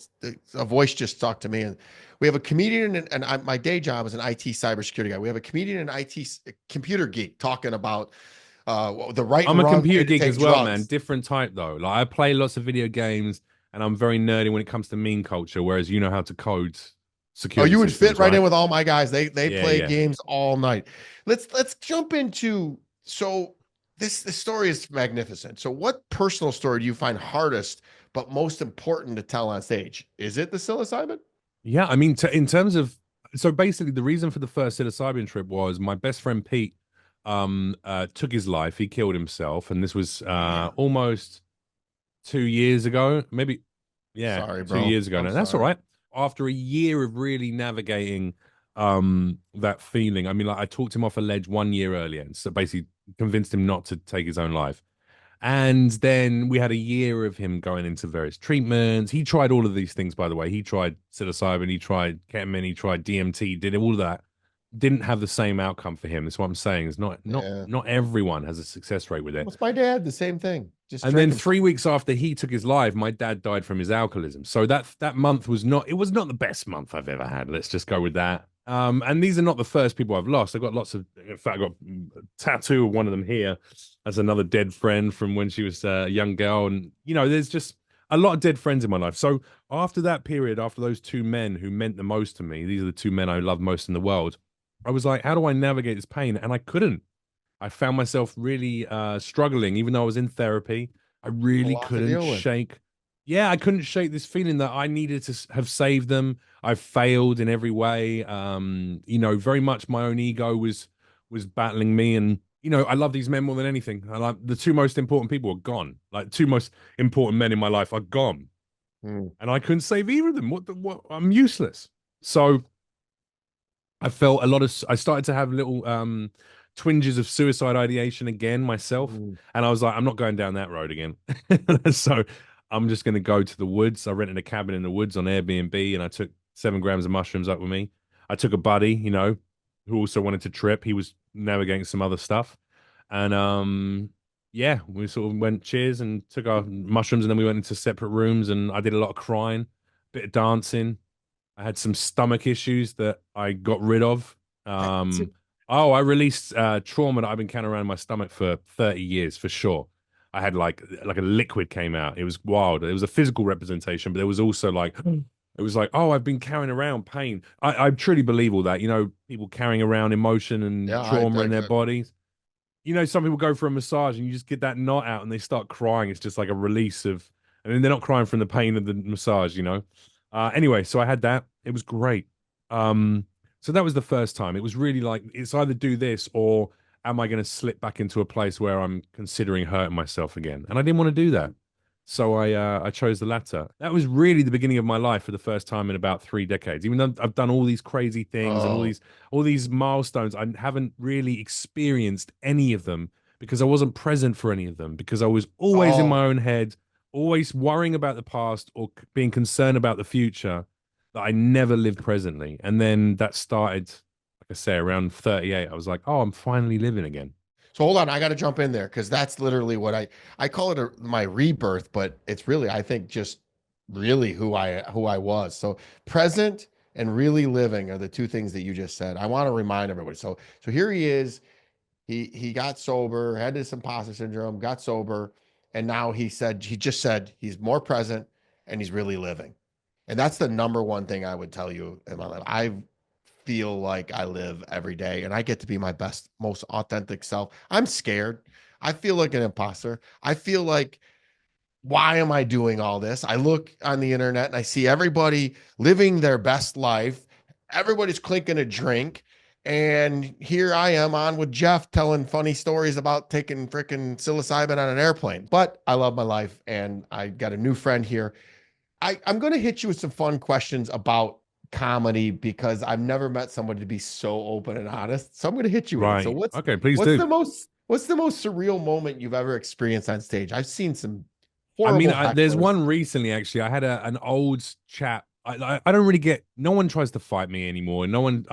a voice just talked to me, and we have a comedian, and my day job is an IT cybersecurity guy. We have a comedian and IT computer geek talking about the right. I'm and a wrong computer geek as well, drugs. man. Different type though. Like, I play lots of video games, and I'm very nerdy when it comes to meme culture. Whereas you know how to code security. You would systems, fit right in with all my guys. They play games all night. Let's jump into this story is magnificent. So what personal story do you find hardest but most important to tell on stage? Is it the psilocybin? Yeah, I mean, in terms of, so basically the reason for the first psilocybin trip was my best friend Pete took his life. He killed himself, and this was almost 2 years ago, maybe. Yeah, sorry, bro. 2 years ago now. That's all right. After a year of really navigating that feeling, I mean, like, I talked him off a ledge 1 year earlier, and so basically convinced him not to take his own life. And then we had a year of him going into various treatments. He tried all of these things, by the way. He tried psilocybin, he tried ketamine, he tried DMT, did all of that. didn't have the same outcome for him. That's what I'm saying. It's Yeah. not everyone has a success rate with it. What's my dad? The same thing. Just And then drinking. 3 weeks after he took his life, my dad died from his alcoholism. So that month was not the best month I've ever had. Let's just go with that. And these are not the first people I've lost. I've got lots of, in fact, I got a tattoo of one of them here as another dead friend from when she was a young girl. And, there's just a lot of dead friends in my life. So after that period, after those two men who meant the most to me, these are the two men I love most in the world. I was like, how do I navigate this pain? And I couldn't. I found myself really struggling, even though I was in therapy. I A really lot to couldn't deal with. shake. Yeah, I couldn't shake this feeling that I needed to have saved them. I failed in every way. Very much my own ego was battling me, and I love these men more than anything. I like the two most important people are gone. Like two most important men in my life are gone, and I couldn't save either of them. What? I'm useless. So I felt I started to have little twinges of suicide ideation again myself. And I was like, I'm not going down that road again. So I'm just going to go to the woods. I rented a cabin in the woods on Airbnb and I took 7 grams of mushrooms up with me. I took a buddy, who also wanted to trip. He was navigating some other stuff. And yeah, we sort of went cheers and took our mushrooms and then we went into separate rooms and I did a lot of crying, bit of dancing. I had some stomach issues that I got rid of. I released trauma that I've been carrying around in my stomach for 30 years for sure. I had like a liquid came out. It was wild. It was a physical representation, but there was also like it was like, oh, I've been carrying around pain. I truly believe all that. People carrying around emotion and Yeah, trauma in their bodies. Some people go for a massage and you just get that knot out and they start crying. It's just like a release of, and then they're not crying from the pain of the massage. Anyway, so I had that. It was great. So that was the first time. It was really like, it's either do this or am I going to slip back into a place where I'm considering hurting myself again? And I didn't want to do that. So I chose the latter. That was really the beginning of my life for the first time in about 3 decades. Even though I've done all these crazy things and all these milestones, I haven't really experienced any of them because I wasn't present for any of them because I was always in my own head, always worrying about the past or being concerned about the future that I never lived presently. And then that started, like I say, around 38. I was like, oh, I'm finally living again. So hold on, I got to jump in there because that's literally what I call it my rebirth, but it's really I think just really who I was. So present and really living are the two things that you just said. I want to remind everybody. So here he is. He got sober, had this imposter syndrome, got sober, and now he just said he's more present and he's really living. And that's the number one thing I would tell you in my life. I feel like I live every day and I get to be my best, most authentic self. I'm scared. I feel like an imposter. I feel like, why am I doing all this? I look on the internet and I see everybody living their best life. Everybody's clinking a drink. And here I am on with Jeff telling funny stories about taking freaking psilocybin on an airplane. But I love my life and I got a new friend here. I'm going to hit you with some fun questions about comedy because I've never met somebody to be so open and honest. So I'm going to hit you with it. So Right. Okay, please what's do. what's the most surreal moment you've ever experienced on stage? I've seen some I mean, horrible there's hecklers. one recently, actually. I had an old chap. I don't really get, no one tries to fight me anymore. No one,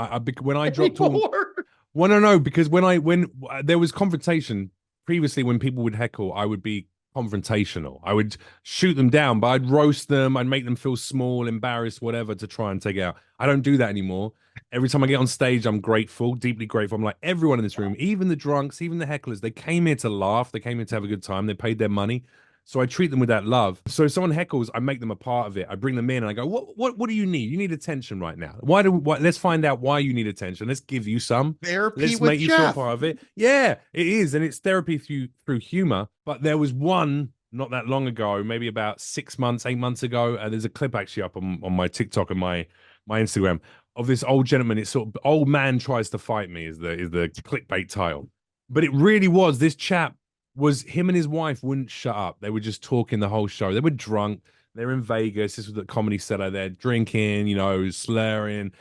when I dropped all, Anymore. well, no, because when there was confrontation previously, when people would heckle, I would be confrontational. I would shoot them down, but I'd roast them. I'd make them feel small, embarrassed, whatever, to try and take it out. I don't do that anymore. Every time I get on stage, I'm grateful, deeply grateful. I'm like, everyone in this room, even the drunks, even the hecklers, they came here to laugh. They came here to have a good time. They paid their money. So I treat them with that love. So if someone heckles, I make them a part of it. I bring them in and I go, what do you need? You need attention right now. Let's find out why you need attention. Let's give you some. Therapy Let's with make you feel Jeff. part of it. Yeah, it is. And it's therapy through humor. But there was one not that long ago, maybe about 6 months, 8 months ago. And there's a clip actually up on my TikTok and my Instagram of this old gentleman. It's sort of old man tries to fight me is the clickbait title. But it really was this chap. Was him and his wife wouldn't shut up. They were just talking the whole show. They were drunk. They're in Vegas. This was the Comedy Cellar. They're drinking, slurring,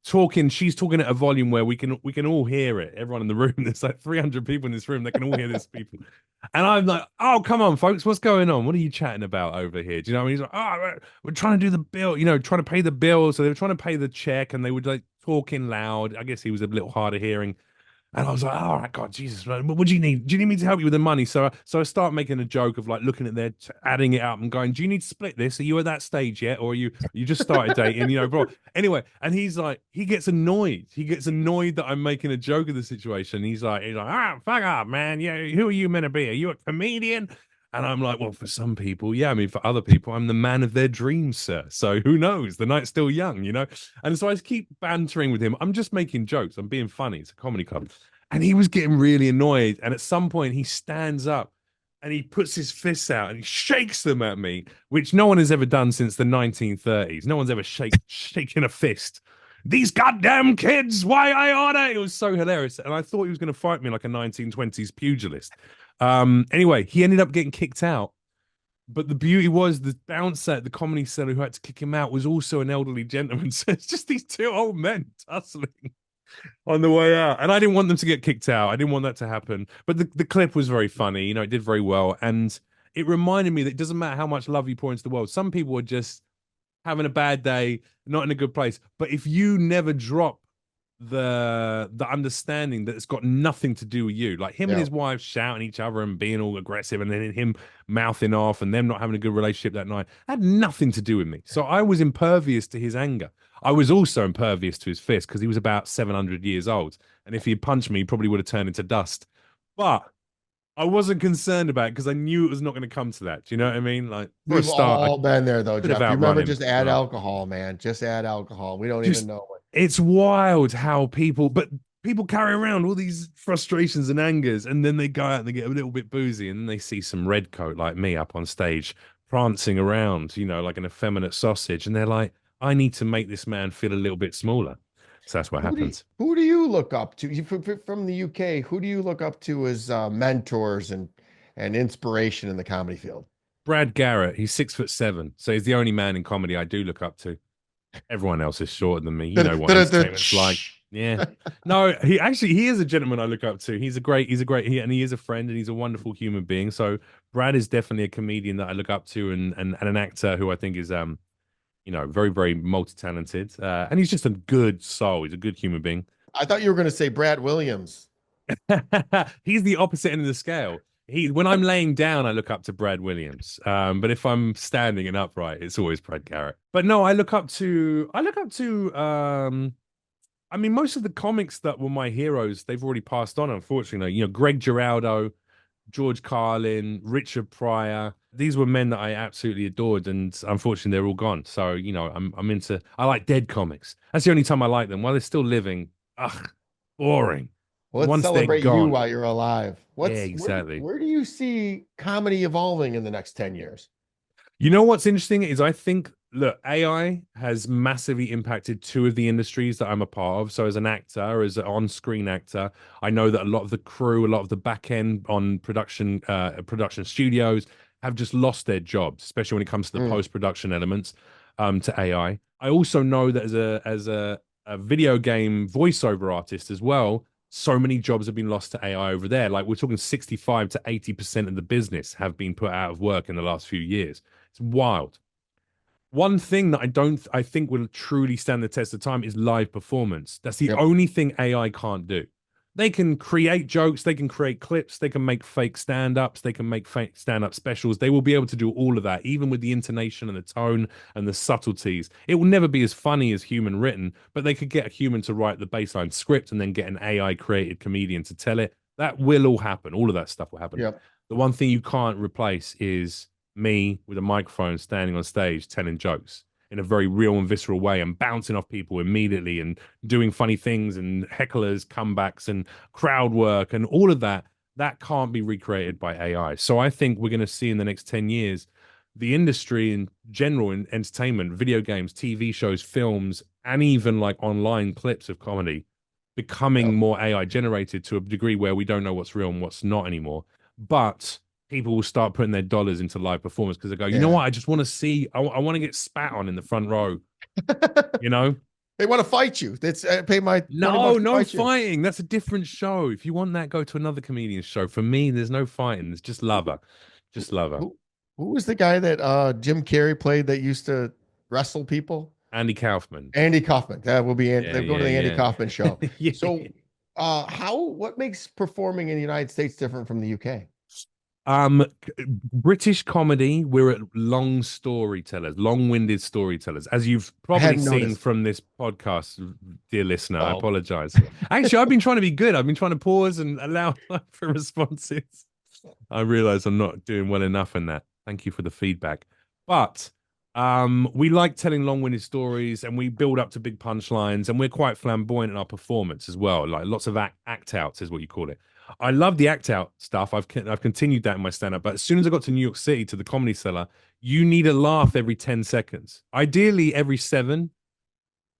talking. She's talking at a volume where we can all hear it. Everyone in the room. There's like 300 people in this room. They can all hear this people. And I'm like, oh, come on, folks. What's going on? What are you chatting about over here? Do you know what I mean? He's like, oh, we're trying to do the bill, trying to pay the bill. So they were trying to pay the check and they would like talking loud. I guess he was a little hard of hearing. And I was like, all right, God, Jesus, man, what do you need? Do you need me to help you with the money? So I start making a joke of like looking at their, adding it up and going, do you need to split this? Are you at that stage yet? Or you just started dating, bro. Anyway, and he's like, he gets annoyed. He gets annoyed that I'm making a joke of the situation. He's like, fuck up, man. Yeah, who are you meant to be? Are you a comedian? And I'm like, well, for some people, yeah. I mean, for other people, I'm the man of their dreams, sir. So who knows? The night's still young. And so I just keep bantering with him. I'm just making jokes. I'm being funny. It's a comedy club. And he was getting really annoyed. And at some point, he stands up and he puts his fists out and he shakes them at me, which no one has ever done since the 1930s. No one's ever shaken a fist. These goddamn kids, why I order? It was so hilarious. And I thought he was going to fight me like a 1920s pugilist. Anyway, he ended up getting kicked out. But the beauty was the bouncer at the Comedy Cellar who had to kick him out was also an elderly gentleman. So it's just these two old men tussling on the way out. And I didn't want them to get kicked out. I didn't want that to happen. But the clip was very funny. It did very well. And it reminded me that it doesn't matter how much love you pour into the world. Some people are just having a bad day, not in a good place. But if you never drop the understanding that it's got nothing to do with you, like him and his wife shouting at each other and being all aggressive, and then him mouthing off and them not having a good relationship that night, had nothing to do with me. So I was impervious to his anger. I was also impervious to his fist because he was about 700 years old, and if he had punched me, he probably would have turned into dust. But I wasn't concerned about it because I knew it was not going to come to that. Do you know what I mean? Like, for a We've start, all been there though, could have Jeff. You outrun remember him. just add alcohol, man. Just add alcohol. We don't Just even know it. It's wild how people carry around all these frustrations and angers, and then they go out and they get a little bit boozy, and then they see some red coat like me up on stage prancing around, like an effeminate sausage, and they're like, I need to make this man feel a little bit smaller. So that's what happens. Who do you look up to? From the UK, who do you look up to as mentors and inspiration in the comedy field? Brad Garrett, he's 6'7", so he's the only man in comedy I do look up to. Everyone else is shorter than me. You know what entertainment's like. Yeah. No, he is a gentleman I look up to. He's a great, and he is a friend, and he's a wonderful human being. So Brad is definitely a comedian that I look up to, and an actor who I think is very, very multi-talented. And he's just a good soul. He's a good human being. I thought you were going to say Brad Williams. He's the opposite end of the scale. When I'm laying down, I look up to Brad Williams. But if I'm standing and upright, it's always Brad Garrett. But no, I look up to I mean, most of the comics that were my heroes, they've already passed on, unfortunately. Greg Giraldo, George Carlin, Richard Pryor. These were men that I absolutely adored, and unfortunately they're all gone. So, I like dead comics. That's the only time I like them. While they're still living, boring. Well, let's Once celebrate they're you gone. while you're alive. Yeah, exactly. Where do you see comedy evolving in the next 10 years? You know what's interesting is I think, look, AI has massively impacted two of the industries that I'm a part of. So as an actor, as an on-screen actor, I know that a lot of the crew, a lot of the back end on production studios have just lost their jobs, especially when it comes to the post-production elements to AI. I also know that as a video game voiceover artist as well, so many jobs have been lost to AI over there. Like we're talking 65 to 80% of the business have been put out of work in the last few years. It's wild. One thing that I think will truly stand the test of time is live performance. That's the only thing AI can't do. They can create jokes, they can create clips, they can make fake stand-ups, they can make fake stand-up specials. They will be able to do all of that, even with the intonation and the tone and the subtleties. It will never be as funny as human written, but they could get a human to write the baseline script and then get an AI created comedian to tell it. That will all happen. All of that stuff will happen. Yep. The one thing you can't replace is me with a microphone standing on stage telling jokes in a very real and visceral way and bouncing off people immediately and doing funny things and hecklers, comebacks and crowd work and all of that. That can't be recreated by AI. So I think we're going to see in the next 10 years, the industry in general in entertainment, video games, TV shows, films, and even like online clips of comedy becoming more AI generated to a degree where we don't know what's real and what's not anymore. But people will start putting their dollars into live performance because they go, you know what? I just want to see, I want to get spat on in the front row. They want to fight you. That's pay my no fighting. That's a different show. If you want that, go to another comedian's show. For me, there's no fighting. There's just lover. Just lover. Who was the guy that Jim Carrey played that used to wrestle people? Andy Kaufman. Andy Kaufman. That will be. Yeah, They go to yeah, the Andy yeah. Kaufman show. Yeah. So, what makes performing in the United States different from the UK? British comedy, we're at long storytellers, long-winded storytellers, as you've I probably hadn't seen noticed. from this podcast, dear listener. I Oh, apologize. Actually, I've been trying to be good. I've been trying to pause and allow time for responses. I realize I'm not doing well enough in that. Thank you for the feedback. But we like telling long-winded stories, and we build up to big punchlines, and we're quite flamboyant in our performance as well. Like lots of act outs is what you call it. I love the act out stuff. I've continued that in my stand up. But as soon as I got to New York City to the Comedy Cellar, you need a laugh every 10 seconds. Ideally, every 7,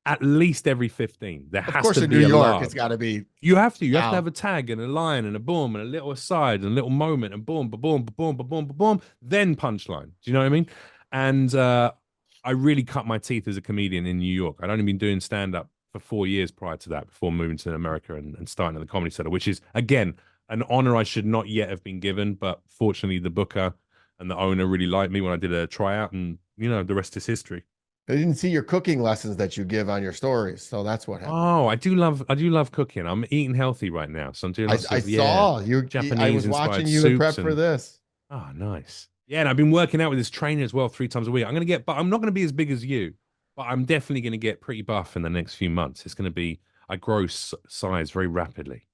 at least every 15. There of has course, to in be New a York, laugh. it's got to be. You have to. You have to Wow. have a tag and a line and a boom and a little aside and a little moment and boom, boom, boom, boom, boom, boom, then punchline. Do you know what I mean? And I really cut my teeth as a comedian in New York. I'd only been doing stand up for 4 years prior to that, before moving to America and starting at the Comedy Cellar, which is again an honor I should not yet have been given. But fortunately, the booker and the owner really liked me when I did a tryout, and the rest is history. I didn't see your cooking lessons that you give on your stories, so that's what happened. Oh, I do love cooking. I'm eating healthy right now, so I'm doing lots I of yeah, saw you. I Japanese was watching inspired you in soups prep for and this. oh, nice. Yeah, and I've been working out with this trainer as well 3 times a week. But I'm not going to be as big as you, but I'm definitely going to get pretty buff in the next few months. It's going to be I grow size very rapidly.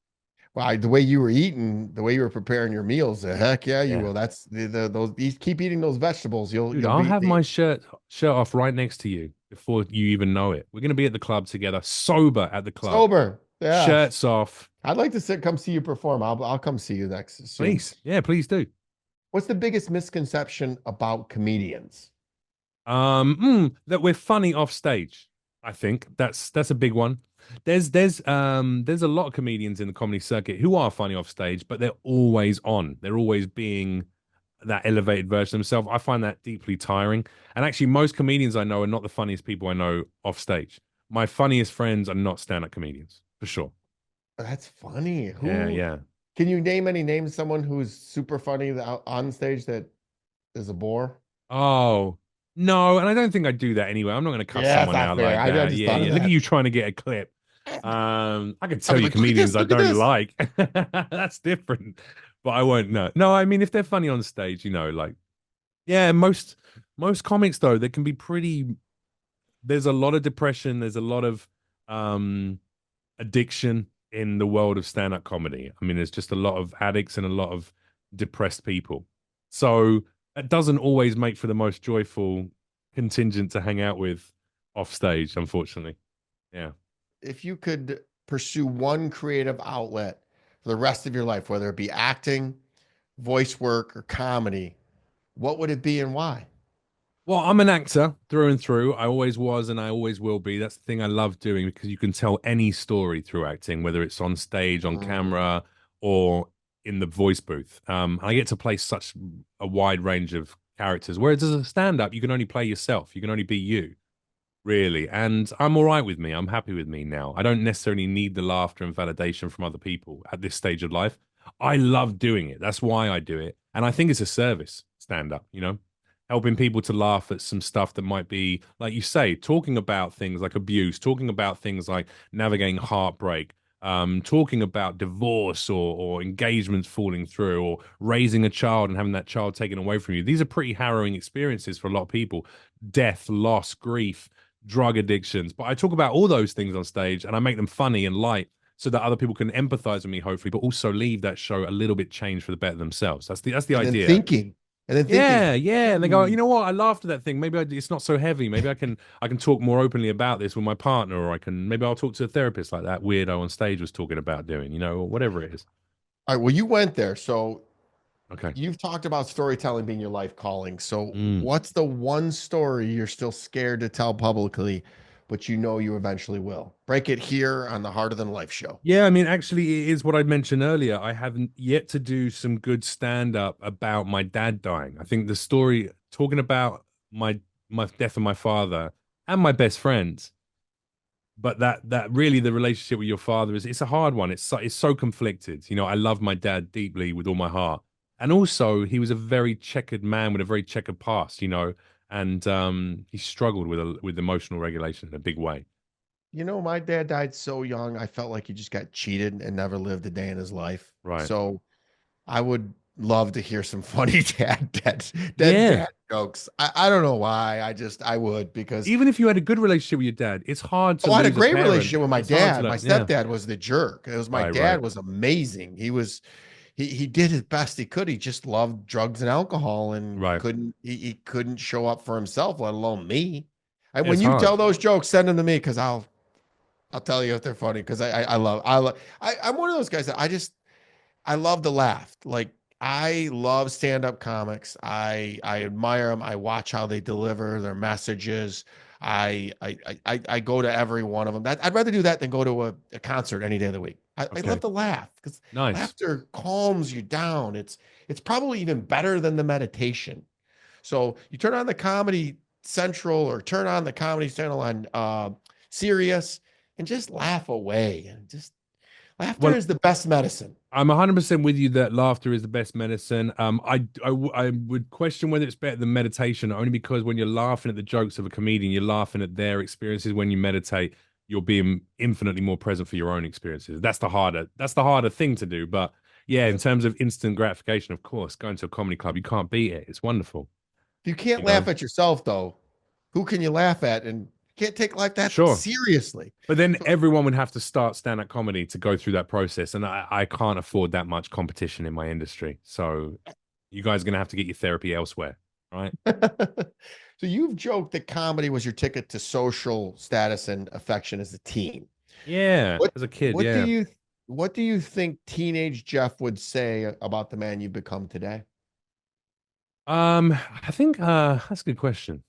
Well, the way you were eating, the way you were preparing your meals, heck yeah, you Yeah, will. That's those. Keep eating those vegetables. dude, You'll I'll be have the. my shirt off right next to you before you even know it. We're going to be at the club together, sober at the club, Sober. Yeah. shirts off. I'd like to come see you perform. I'll come see you next soon. Please, yeah, please do. What's the biggest misconception about comedians? That we're funny off stage. I think that's a big one. There's a lot of comedians in the comedy circuit who are funny off stage, but they're always on. They're always being that elevated version of themselves. I find that deeply tiring. And actually, most comedians I know are not the funniest people I know off stage. My funniest friends are not stand-up comedians, for sure. That's funny. Yeah, Who yeah. can you name any names? Someone who's super funny on stage that is a bore? Oh, no, and I don't think I'd do that anyway. I'm not going to cut Yeah, it's someone not out fair. like I that. just Yeah, thought of yeah. Look at that. you trying to get a clip. I could I'd tell be you like, look at this, comedians I look at don't this. like. That's different. But I won't. No, no. I mean, if they're funny on stage, like yeah, most comics though, they can be pretty. There's a lot of depression. There's a lot of um addiction in the world of stand-up comedy. I mean, there's just a lot of addicts and a lot of depressed people. So that doesn't always make for the most joyful contingent to hang out with off stage, unfortunately. Yeah. If you could pursue one creative outlet for the rest of your life, whether it be acting, voice work, or comedy, what would it be and why? Well, I'm an actor through and through. I always was and I always will be. That's the thing I love doing because you can tell any story through acting, whether it's on stage, on Mm. camera, or in the voice booth. I get to play such a wide range of characters. Whereas as a stand-up, you can only play yourself. You can only be you, really. And I'm all right with me. I'm happy with me now. I don't necessarily need the laughter and validation from other people at this stage of life. I love doing it. That's why I do it. And I think it's a service, stand-up, helping people to laugh at some stuff that might be, like you say, talking about things like abuse, talking about things like navigating heartbreak, talking about divorce or engagements falling through, or raising a child and having that child taken away from you. These are pretty harrowing experiences for a lot of people. Death, loss, grief, drug addictions. But I talk about all those things on stage and I make them funny and light so that other people can empathize with me, hopefully, but also leave that show a little bit changed for the better themselves. That's the And then idea. thinking, and then thinking, Yeah, yeah. And they go, hmm, you know what? I laughed at that thing. Maybe it's not so heavy. Maybe I can talk more openly about this with my partner, or maybe I'll talk to a therapist like that weirdo on stage was talking about doing, or whatever it is. all right, well, you went there. So Okay. you've talked about storytelling being your life calling. So Mm. what's the one story you're still scared to tell publicly, but you know you eventually will? Break it here on the Harder Than Life show. Yeah, I mean, actually, it is what I mentioned earlier. I haven't yet to do some good stand up about my dad dying. I think the story talking about my death of my father and my best friends, but that really the relationship with your father it's a hard one. It's so conflicted. I love my dad deeply with all my heart, and also he was a very checkered man with a very checkered past. and he struggled with emotional regulation in a big way. You know, my dad died so young, I felt like he just got cheated and never lived a day in his life. Right. So I would love to hear some funny dead Yeah. dad jokes. I don't know why. I would because Even if you had a good relationship with your dad, it's hard to I had a lose a great parent. relationship with my It's hard to dad. My that. Yeah. stepdad was the jerk. It was my Right. Right. dad was amazing. He did his best he could. He just loved drugs and alcohol and Right. he couldn't show up for himself, let alone me. And when It's you hard. tell those jokes, send them to me because I'll tell you if they're funny because I'm one of those guys that I love to laugh. Like I love stand-up comics. I admire them. I watch how they deliver their messages. I go to every one of them. I'd rather do that than go to a concert any day of the week. I Okay. love to laugh because Nice. laughter calms you down. It's probably even better than the meditation. So you turn on the Comedy Central or turn on the Comedy Channel on Sirius and just laugh away. And just laughter Well, is the best medicine. I'm 100% with you that laughter is the best medicine. I would question whether it's better than meditation, only because when you're laughing at the jokes of a comedian, you're laughing at their experiences. When you meditate, you're being infinitely more present for your own experiences. That's the harder thing to do. But yeah, in Yep. terms of instant gratification, of course, going to a comedy club, you can't beat it. It's wonderful, If you can't you laugh know? at yourself, though, who can you laugh at? And you can't take life that Sure. seriously. But then So everyone would have to start stand-up comedy to go through that process. And I can't afford that much competition in my industry. So you guys are going to have to get your therapy elsewhere, right? so you've joked that comedy was your ticket to social status and affection as a teen. Yeah, What as a kid, what do yeah. you think teenage Jeff would say about the man you've become today? I think that's a good question.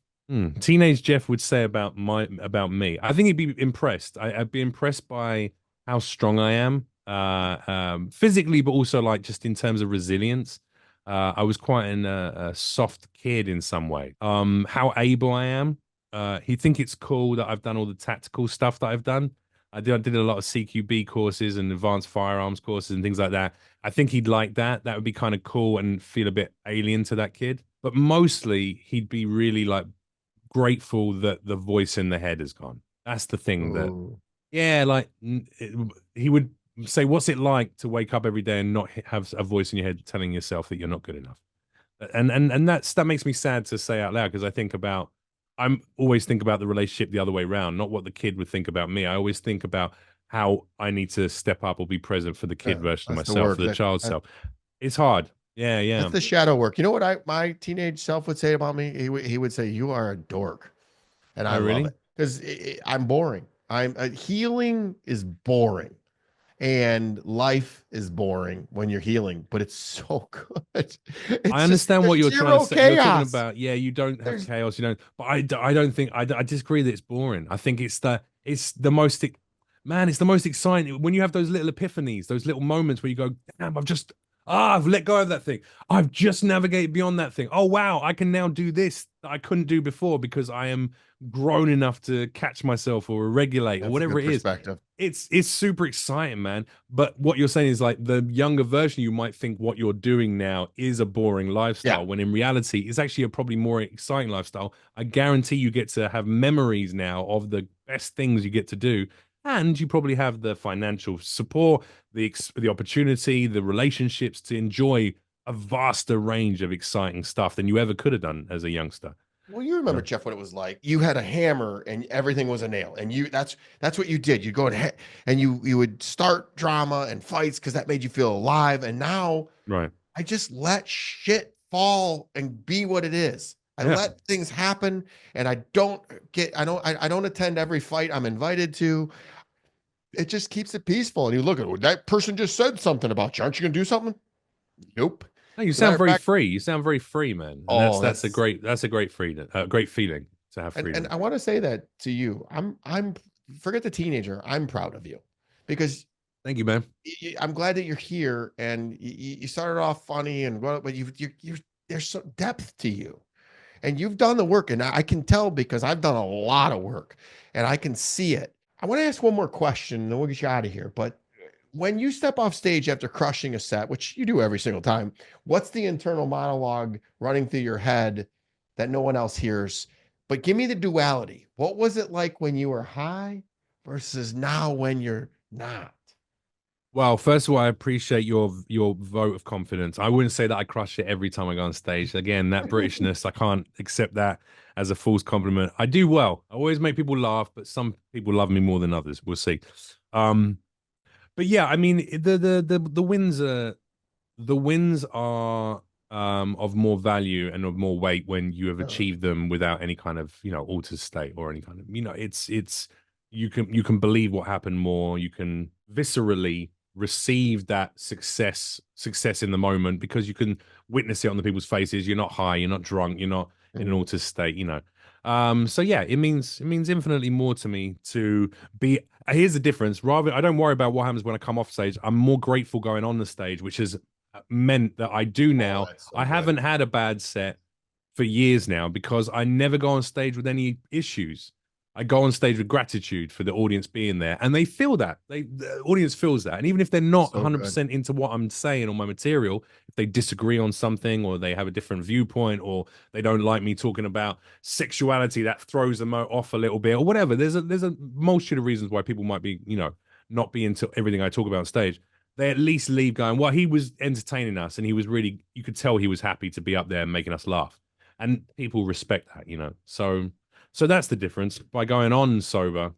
Teenage Jeff would say about me. I think he'd be impressed. I'd be impressed by how strong I am, physically, but also like just in terms of resilience. I was quite a soft kid in some way. How able I am. He'd think it's cool that I've done all the tactical stuff that I've done. I did a lot of CQB courses and advanced firearms courses and things like that. I think he'd like that. That would be kind of cool and feel a bit alien to that kid. But mostly, he'd be really like grateful that the voice in the head is gone. That's the thing that, Oh, yeah, like he would say, "What's it like to wake up every day and not have a voice in your head telling yourself that you're not good enough?" And that makes me sad to say out loud because I'm always think about the relationship the other way around, not what the kid would think about me. I always think about how I need to step up or be present for the kid yeah, version of that's the myself, work. for the child self. It's hard. Yeah, That's yeah. the shadow work. You know what my teenage self would say about me? He would say, "You are a dork," and I Oh, love really? it because I'm boring. Healing is boring, and life is boring when you're healing, but it's so good. I It's just understand what there's you're trying to zero say. You're talking chaos. about, yeah, you don't have There's chaos, you don't. But I don't think I disagree that it's boring. I think it's the most man, it's the most exciting when you have those little epiphanies, those little moments where you go, damn, I've let go of that thing. I've just navigated beyond that thing. Oh wow, I can now do this that I couldn't do before because I am grown enough to catch myself or regulate or that's a whatever good it is. perspective. It's super exciting, man. But what you're saying is like the younger version, you might think what you're doing now is a boring Yeah, lifestyle, when in reality, it's actually a probably more exciting lifestyle. I guarantee you get to have memories now of the best things you get to do. And you probably have the financial support, the opportunity, the relationships to enjoy a vaster range of exciting stuff than you ever could have done as a youngster. well, you You remember know? Jeff what it was like. You had a hammer and everything was a nail, and that's what you did. You go and you would start drama and fights because that made you feel alive. And now Right. I just let shit fall and be what it is. I Yeah. let things happen, and I don't attend every fight I'm invited to. It just keeps it peaceful. And you look at it, that person just said something about you. Aren't you gonna do something? Nope. No, you As a matter sound of very fact, free. You sound very free, man. And oh, that's a great freedom, great feeling to have and freedom. I want to say that to you. I'm forget the teenager. I'm proud of you because Thank you, man. I'm glad that you're here and you started off funny and but you there's some depth to you and you've done the work and I can tell because I've done a lot of work and I can see it. I want to ask one more question and then we'll get you out of here. But when you step off stage after crushing a set, which you do every single time, what's the internal monologue running through your head that no one else hears. But give me the duality. What was it like when you were high versus now when you're not? Well, first of all, I appreciate your vote of confidence. I wouldn't say that I crush it every time I go on stage. Again, that Britishness, I can't accept that as a false compliment. I do well. I always make people laugh, but some people love me more than others. We'll see. Um, but yeah, I mean, the wins are of more value and of more weight when you have Oh, achieved them without any kind of altered state or any kind of it's you can believe what happened more. You can viscerally receive that success in the moment because you can witness it on the people's faces. You're not high, you're not drunk, you're not in an mhm. altered state. So yeah, it means infinitely more to me to be. Here's the difference. Rather, I don't worry about what happens when I come off stage. I'm more grateful going on the stage, which has meant that I do Oh, now. that's so I good. haven't had a bad set for years now because I never go on stage with any issues. I go on stage with gratitude for the audience being there, and they feel that. The audience feels that, and even if they're not So good. 100% into what I'm saying or my material, if they disagree on something or they have a different viewpoint or they don't like me talking about sexuality, that throws them off a little bit or whatever. There's a multitude of reasons why people might be not be into everything I talk about on stage. They at least leave going, well, he was entertaining us and he was really, you could tell he was happy to be up there and making us laugh. And people respect that. So that's the difference. By going on sober,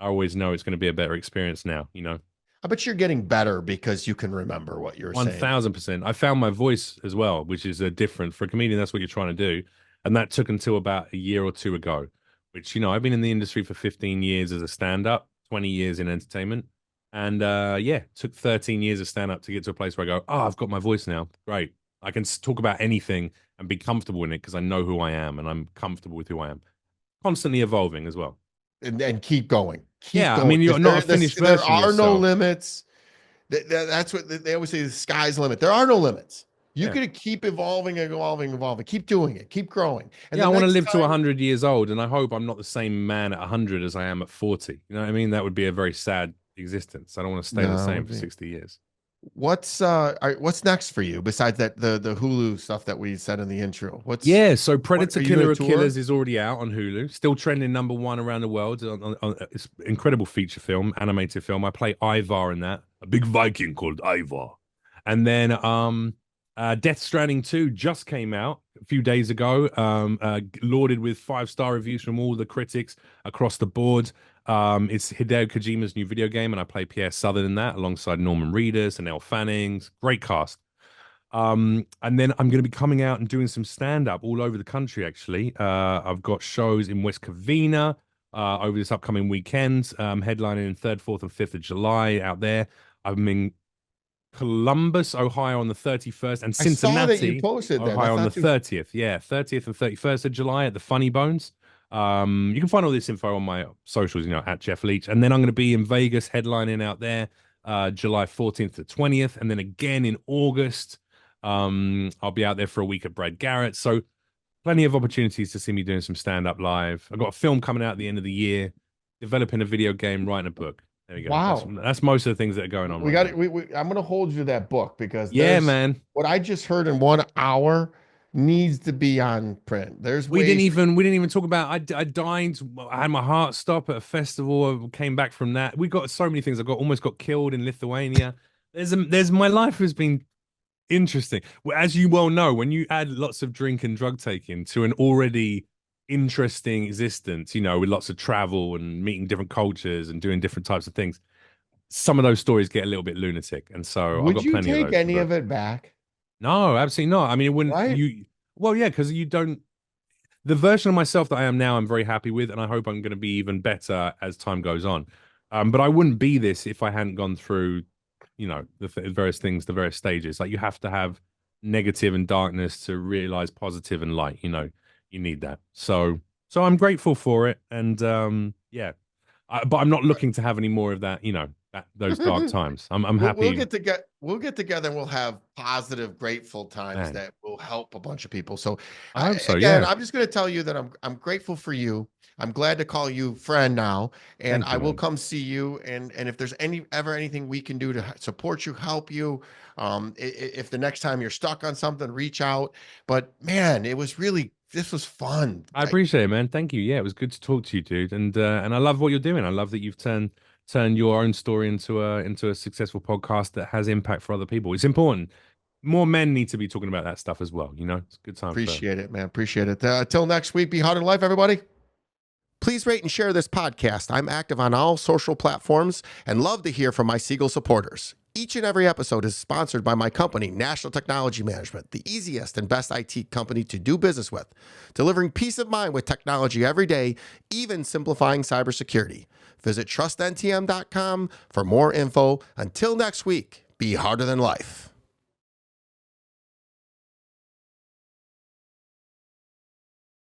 I always know it's going to be a better experience now. I bet you're getting better because you can remember what you're saying. 1000%. I found my voice as well, which is different for a comedian. That's what you're trying to do. And that took until about a year or two ago, which, I've been in the industry for 15 years as a stand up, 20 years in entertainment. And yeah, took 13 years of stand up to get to a place where I go, oh, I've got my voice now. Great. I can talk about anything and be comfortable in it because I know who I am and I'm comfortable with who I am. Constantly evolving as well. And keep going. Keep Yeah. I going. mean, you're Because not a finished there version of are no yourself. limits. That's what they always say, the sky's the limit. There are no limits. You Yeah. could keep evolving and evolving, evolving. Keep doing it. Keep growing. And Yeah, the I want to next live to time, 100 years old, and I hope I'm not the same man at 100 as I am at 40. You know what I mean? That would be a very sad existence. I don't want to stay the no, it same would for be. 60 years. What's next for you besides that the Hulu stuff that we said in the intro? Yeah, so What Predator are you doing Killer a of Killers tour? is already out on Hulu, still trending #1 around the world. It's an incredible feature film, animated film. I play Ivar in that, a big Viking called Ivar. And then Death Stranding 2 just came out a few days ago, lauded with 5-star reviews from all the critics across the board. It's Hideo Kojima's new video game, and I play Pierre Southern in that alongside Norman Reedus and Elle Fannings. Great cast. And then I'm going to be coming out and doing some stand up all over the country, actually. I've got shows in West Covina over this upcoming weekend, headlining in 3rd, 4th, and 5th of July out there. I'm in Columbus, Ohio on the 31st, and I saw that you Cincinnati, posted that. Ohio That's on the not too. 30th. Yeah, 30th and 31st of July at the Funny Bones. You can find all this info on my socials, at Jeff Leach. And then I'm going to be in Vegas headlining out there July 14th to 20th. And then again in August, I'll be out there for a week at Brad Garrett. So plenty of opportunities to see me doing some stand up live. I've got a film coming out at the end of the year, developing a video game, writing a book. There we go. That's Wow. that's most of the things that are going on We right got now. it. I'm going to hold you to that book because Yeah, there's man. what I just heard in 1 hour needs to be on print. There's We didn't ways for even we didn't even talk about. I died. I had my heart stop at a festival. I came back from that. We got so many things. I got almost got killed in Lithuania. There's my life has been interesting. Well, as you well know, when you add lots of drink and drug taking to an already interesting existence, with lots of travel and meeting different cultures and doing different types of things, some of those stories get a little bit lunatic. And so I've would got you plenty of take those in the any book. of it back? No, absolutely not. I mean, it wouldn't Right? you well, yeah, because you don't the version of myself that I am now, I'm very happy with, and I hope I'm going to be even better as time goes on. But I wouldn't be this if I hadn't gone through, the various things, the various stages. Like you have to have negative and darkness to realize positive and light. You need that. So I'm grateful for it, and yeah, but I'm not looking to have any more of that. Those dark times. I'm We'll happy, get together and we'll have positive, grateful times man. that will help a bunch of people. So I hope so. again, Yeah. I'm just going to tell you that I'm grateful for you. I'm glad to call you friend now, and Thank I you, will man. come see you. And if there's anything we can do to support you, help you, if the next time you're stuck on something, reach out. But man, it was really This was fun. I appreciate it, man. Thank you. Yeah, it was good to talk to you, dude. And I love what you're doing. I love that you've turned your own story into a successful podcast that has impact for other people. It's important. More men need to be talking about that stuff as well. You know, it's a good time. Appreciate it, man. Appreciate it. Till next week, be hard in life, everybody. Please rate and share this podcast. I'm active on all social platforms and love to hear from my Siegel supporters. Each and every episode is sponsored by my company, National Technology Management, the easiest and best IT company to do business with, delivering peace of mind with technology every day, even simplifying cybersecurity. Visit trustntm.com for more info. Until next week, be harder than life.